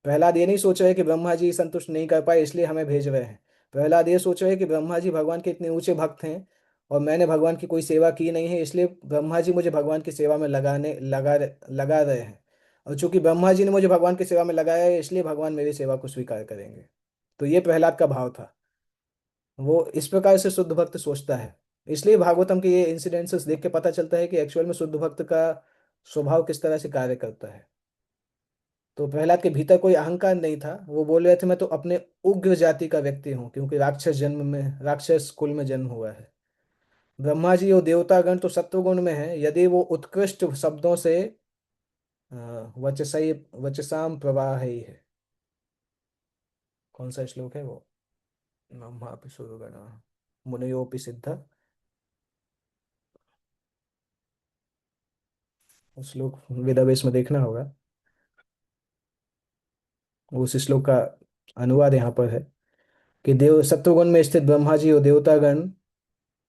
प्रहलाद ये नहीं सोच रहे कि ब्रह्मा जी संतुष्ट नहीं कर पाए इसलिए हमें भेज रहे हैं। प्रहलाद ये सोच रहे हैं कि ब्रह्मा जी भगवान के इतने ऊंचे भक्त हैं और मैंने भगवान की कोई सेवा की नहीं है, इसलिए ब्रह्मा जी मुझे भगवान की सेवा में लगा रहे हैं। और चूंकि ब्रह्मा जी ने मुझे भगवान की सेवा में लगाया है, इसलिए भगवान मेरी सेवा को स्वीकार करेंगे। तो ये प्रहलाद का भाव था। वो इस प्रकार से शुद्ध भक्त सोचता है। इसलिए भागवतम के ये इंसिडेंसेस देख के पता चलता है कि एक्चुअल में शुद्ध भक्त का स्वभाव किस तरह से कार्य करता है। तो प्रहलाद के भीतर कोई अहंकार नहीं था। वो बोल रहे थे मैं तो अपने उग्र जाति का व्यक्ति हूँ, क्योंकि राक्षस कुल में जन्म हुआ है। ब्रह्मा जी और देवतागण तो सत्वगुण में है। यदि वो उत्कृष्ट शब्दों से वचसई वचसाम प्रवाह ही है। कौन सा श्लोक है वो? ब्रह्मापि सुरगणा मुनयोपि सिद्ध। उस श्लोक वेदावेश में देखना होगा। उस श्लोक का अनुवाद यहाँ पर है कि देव सत्वगुण में स्थित ब्रह्मा जी और देवतागण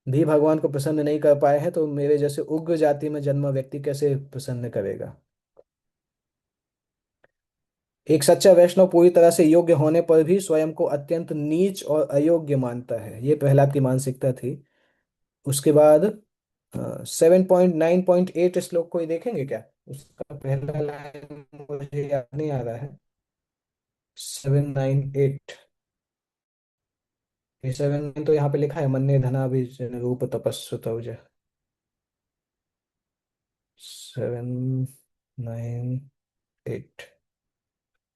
भी भगवान को प्रसन्न नहीं कर पाए हैं, तो मेरे जैसे उग्र जाति में जन्मा व्यक्ति कैसे प्रसन्न करेगा। एक सच्चा वैष्णव पूरी तरह से योग्य होने पर भी स्वयं को अत्यंत नीच और अयोग्य मानता है। ये प्रहलाद की मानसिकता थी। उसके बाद 7.9.8 श्लोक को ही देखेंगे क्या? उसका पहला लाइन मुझे याद नहीं आ रहा है। 798। ये 7 तो यहाँ पे लिखा है, मन्ये धनाभिजन रूप तपस्सुत। 798।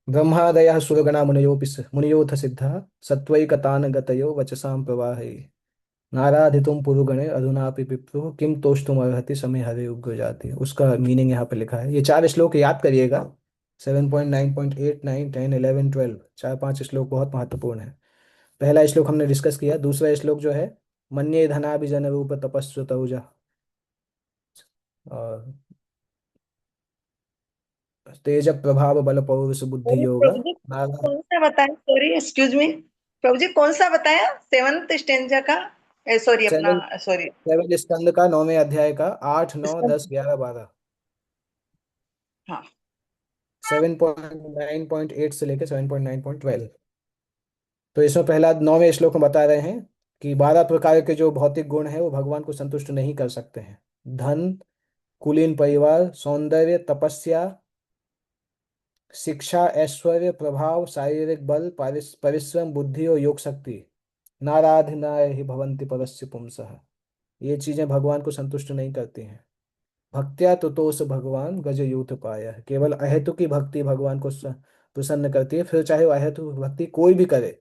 ब्रह्मादयः सुरगणा मुनयोऽथ सिद्धः सत्त्वैकतान् गतयो वचसां प्रवाहै नाराधितुं पुरुगणे अधुनापि विप्रुः किं तोष्टुमर्हति समे हरे उग्र जाति। उसका मीनिंग यहाँ पे लिखा है। ये चार श्लोक याद करिएगा। 7.9.8 9 10 11 12, चार पांच श्लोक बहुत महत्वपूर्ण है। पहला श्लोक हमने डिस्कस किया। दूसरा श्लोक जो है, मन्ये धनाभिजन रूप तपस्व तौजा। और तेज प्रभाव बल पौरुष बुद्धि अरे योग। प्रभु जी, कौन सा बताया? Sorry, excuse me. प्रभु जी, कौन सा बताया? सेवंथ स्टेंजा का? सॉरी, अपना, सेवन सॉरी। सेवन स्कंद का 9वें अध्याय का 8 9 10 11 12। हाँ। 7.9.8 से लेकर 7.9.12। तो इसमें पहला 9वें श्लोक में बता रहे हैं कि 12 प्रकार के जो भौतिक गुण हैं वो भगवान को संतुष्ट नहीं कर सकते हैं। धन, कुलीन परिवार, सौंदर्य, तपस्या, शिक्षा, ऐश्वर्य, प्रभाव, शारीरिक बल, परिश्रम, बुद्धि और योग शक्ति। नाराधना ही भवन्ति परस्य पुंसः। ये चीजें भगवान को संतुष्ट नहीं करती हैं। भक्त्या तुतोष भगवान गज यूथ पाया। केवल अहेतु की भक्ति भगवान को प्रसन्न करती है। फिर चाहे वो अहेतु भक्ति कोई भी करे,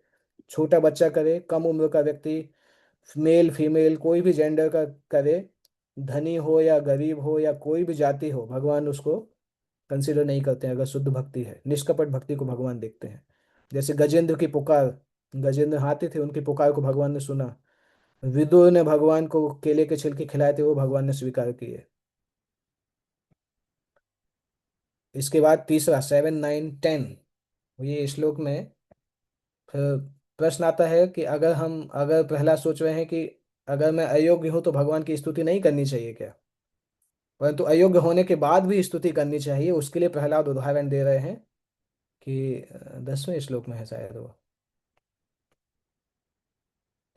छोटा बच्चा करे, कम उम्र का व्यक्ति, मेल फीमेल कोई भी जेंडर का करे, धनी हो या गरीब हो या कोई भी जाति हो, भगवान उसको कंसिडर नहीं करते हैं। अगर शुद्ध भक्ति है, निष्कपट भक्ति को भगवान देखते हैं। जैसे गजेंद्र की पुकार, गजेंद्र हाथी थे, उनकी पुकार को भगवान ने सुना। विदुर ने भगवान को केले के छिलके खिलाए थे, वो भगवान ने स्वीकार किए। इसके बाद तीसरा 7 9 10, ये श्लोक में फिर प्रश्न आता है कि अगर प्रहलाद सोच रहे हैं कि अगर मैं अयोग्य हूं तो भगवान की स्तुति नहीं करनी चाहिए क्या? परंतु अयोग्य होने के बाद भी स्तुति करनी चाहिए। उसके लिए प्रहलाद उदाहरण दे रहे हैं कि 10वें श्लोक में है शायद वो,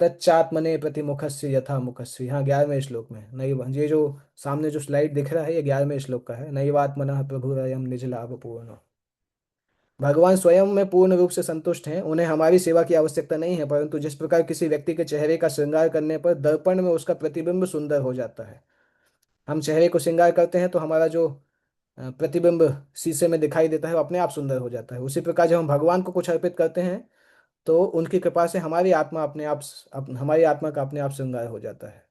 तच्चात्मने प्रतिमुखस्य यथा मुखस्य। हाँ, 11वें श्लोक में। नहीं, ये जो सामने जो स्लाइड दिख रहा है ये 11वें श्लोक का है। नैवात्मनः प्रभुरयं निज लाभ पूर्ण। भगवान स्वयं में पूर्ण रूप से संतुष्ट हैं, उन्हें हमारी सेवा की आवश्यकता नहीं है। परंतु जिस प्रकार किसी व्यक्ति के चेहरे का श्रृंगार करने पर दर्पण में उसका प्रतिबिंब सुंदर हो जाता है। हम चेहरे को श्रृंगार करते हैं तो हमारा जो प्रतिबिंब शीशे में दिखाई देता है वो अपने आप सुंदर हो जाता है। उसी प्रकार जब हम भगवान को कुछ अर्पित करते हैं तो उनकी कृपा से हमारी आत्मा का अपने आप श्रृंगार हो जाता है।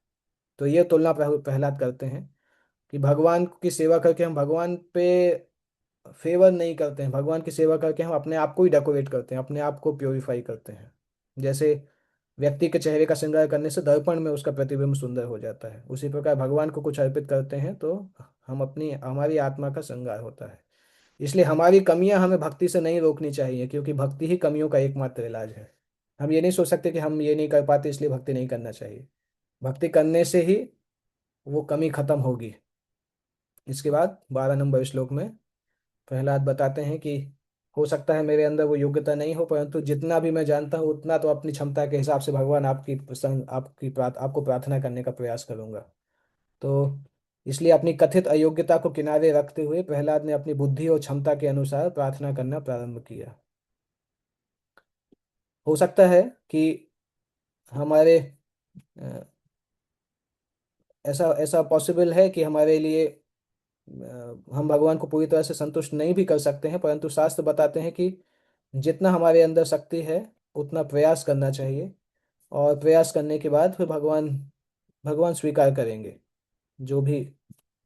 तो ये तुलना प्रहलाद करते हैं कि भगवान की सेवा करके हम भगवान पे फेवर नहीं करते हैं। भगवान की सेवा करके हम अपने आप को ही डेकोरेट करते हैं, अपने आप को प्योरीफाई करते हैं। जैसे व्यक्ति के चेहरे का श्रृंगार करने से दर्पण में उसका प्रतिबिंब सुंदर हो जाता है, उसी प्रकार भगवान को कुछ अर्पित करते हैं तो हमारी आत्मा का श्रृंगार होता है। इसलिए हमारी कमियां हमें भक्ति से नहीं रोकनी चाहिए, क्योंकि भक्ति ही कमियों का एकमात्र इलाज है। हम ये नहीं सोच सकते कि हम ये नहीं कर पाते इसलिए भक्ति नहीं करना चाहिए। भक्ति करने से ही वो कमी खत्म होगी। इसके बाद 12 नंबर श्लोक में प्रहलाद बताते हैं कि हो सकता है मेरे अंदर वो योग्यता नहीं हो, परंतु जितना भी मैं जानता हूँ उतना तो अपनी क्षमता के हिसाब से भगवान आपको प्रार्थना करने का प्रयास करूंगा। तो इसलिए अपनी कथित अयोग्यता को किनारे रखते हुए प्रहलाद ने अपनी बुद्धि और क्षमता के अनुसार प्रार्थना करना प्रारंभ किया। हो सकता है कि हमारे ऐसा ऐसा पॉसिबल है कि हमारे लिए हम भगवान को पूरी तरह से संतुष्ट नहीं भी कर सकते हैं, परंतु शास्त्र बताते हैं कि जितना हमारे अंदर शक्ति है उतना प्रयास करना चाहिए, और प्रयास करने के बाद फिर भगवान भगवान स्वीकार करेंगे। जो भी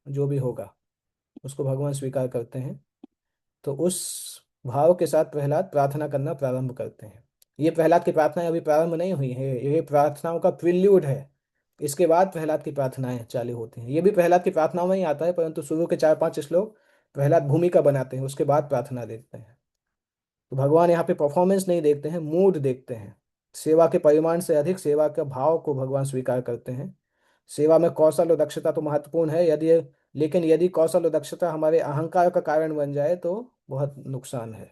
जो भी होगा उसको भगवान स्वीकार करते हैं। तो उस भाव के साथ प्रहलाद प्रार्थना करना प्रारंभ करते हैं। ये प्रहलाद की प्रार्थनाएं अभी प्रारंभ नहीं हुई है, ये प्रार्थनाओं का प्रिल्यूड है। इसके बाद प्रहलाद की प्रार्थनाएं चालू होती हैं। ये भी प्रहलाद की प्रार्थनाओं में ही आता है, परंतु शुरू के 4-5 श्लोक प्रहलाद भूमिका बनाते हैं, उसके बाद प्रार्थना देते हैं। तो भगवान यहाँ पे परफॉर्मेंस नहीं देखते हैं, मूड देखते हैं। सेवा के परिमाण से अधिक सेवा के भाव को भगवान स्वीकार करते हैं। सेवा में कौशल और दक्षता तो महत्वपूर्ण है, यदि लेकिन यदि कौशल और दक्षता हमारे अहंकार का कारण बन जाए तो बहुत नुकसान है।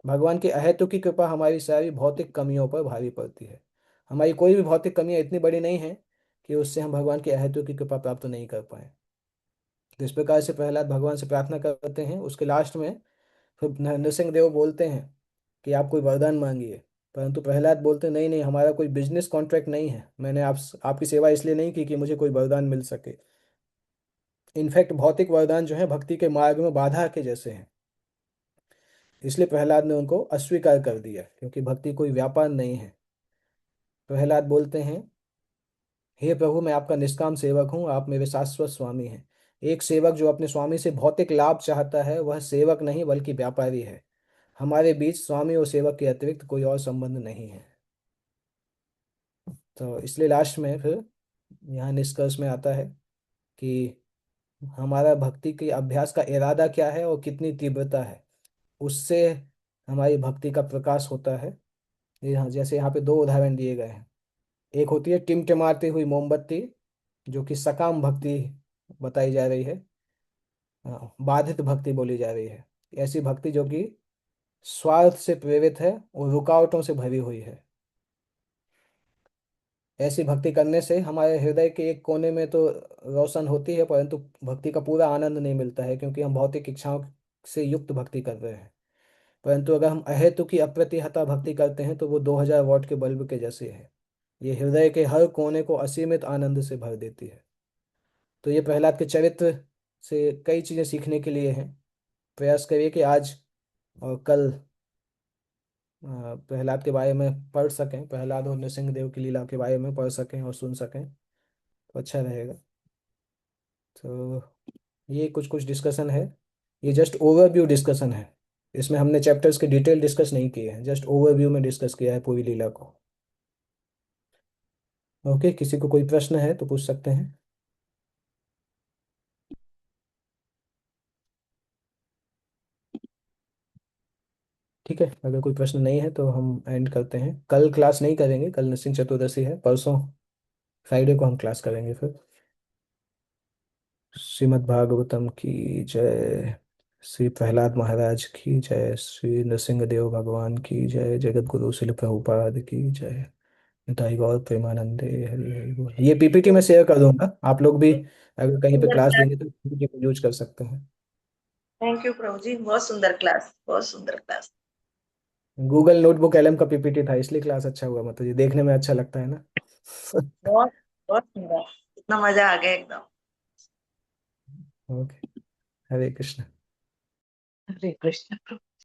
भगवान की अहेतु की कृपा हमारी सारी भौतिक कमियों पर भारी पड़ती है। हमारी कोई भी भौतिक कमियां इतनी बड़ी नहीं है कि उससे हम भगवान की अहेतु की कृपा प्राप्त नहीं कर पाए। जिस प्रकार से प्रहलाद भगवान से प्रार्थना करते हैं, उसके लास्ट में फिर नरसिंह देव बोलते हैं कि आप कोई वरदान मांगिए, परंतु प्रहलाद बोलते नहीं नहीं, हमारा कोई बिजनेस कॉन्ट्रैक्ट नहीं है, मैंने आपकी सेवा इसलिए नहीं की कि मुझे कोई वरदान मिल सके। इनफैक्ट भौतिक वरदान जो है भक्ति के मार्ग में बाधा के जैसे हैं, इसलिए प्रहलाद ने उनको अस्वीकार कर दिया, क्योंकि भक्ति कोई व्यापार नहीं है। प्रहलाद बोलते हैं, हे प्रभु, मैं आपका निष्काम सेवक हूँ, आप मेरे शाश्वत स्वामी हैं। एक सेवक जो अपने स्वामी से भौतिक लाभ चाहता है वह सेवक नहीं बल्कि व्यापारी है। हमारे बीच स्वामी और सेवक के अतिरिक्त कोई और संबंध नहीं है। तो इसलिए लास्ट में फिर यहाँ निष्कर्ष में आता है कि हमारा भक्ति के अभ्यास का इरादा क्या है और कितनी तीव्रता है, उससे हमारी भक्ति का प्रकाश होता है। जैसे यहाँ पे दो उदाहरण दिए गए हैं। एक होती है टिमटिमाती हुई मोमबत्ती, जो कि सकाम भक्ति बताई जा रही है, बाधित भक्ति बोली जा रही है। ऐसी भक्ति जो कि स्वार्थ से प्रेरित है और रुकावटों से भरी हुई है। ऐसी भक्ति करने से हमारे हृदय के एक कोने में तो रोशन होती है, परंतु भक्ति का पूरा आनंद नहीं मिलता है, क्योंकि हम भौतिक इच्छाओं से युक्त भक्ति कर रहे हैं। परंतु अगर हम अहेतु की अप्रतिहता भक्ति करते हैं तो वो 2000 वॉट के बल्ब के जैसे है। ये हृदय के हर कोने को असीमित आनंद से भर देती है। तो ये प्रहलाद के चरित्र से कई चीजें सीखने के लिए हैं। प्रयास करिए कि आज और कल प्रहलाद के बारे में पढ़ सकें, प्रहलाद और नृसिंहदेव की लीला के बारे में पढ़ सकें और सुन सकें, तो अच्छा रहेगा। तो ये कुछ कुछ डिस्कशन है, ये जस्ट ओवरव्यू डिस्कशन है। इसमें हमने चैप्टर्स के डिटेल डिस्कस नहीं किए हैं, जस्ट ओवरव्यू में डिस्कस किया है पूरी लीला को। ओके, किसी को कोई प्रश्न है तो पूछ सकते हैं। ठीक है, अगर कोई प्रश्न नहीं है तो हम एंड करते हैं। कल क्लास नहीं करेंगे, कल नरसिंह चतुर्दशी है, परसों फ्राइडे को हम क्लास करेंगे फिर। श्रीमद् भागवतम की जय, श्री प्रहलाद महाराज की जय, श्री नृसिंहदेव भगवान की जय, जगत गुरु शिल प्रभुपाद की जय। निताई गौर प्रेमानंदे, हरि हरि बोल। ये पीपीटी में शेयर कर दूंगा, आप लोग भी अगर कहीं पे सुंदर क्लास क्लास। देंगे तो पीपीटी को यूज कर सकते हैं। थैंक यू प्रभु जी, बहुत सुंदर क्लास, बहुत सुंदर क्लास। गूगल नोटबुक एलएम का पीपीटी था, इसलिए क्लास अच्छा हुआ, मतलब ये देखने में अच्छा लगता है ना। बहुत बहुत सुंदर, इतना मजा आ गया एकदम। ओके, हरे कृष्ण। हरे कृष्ण।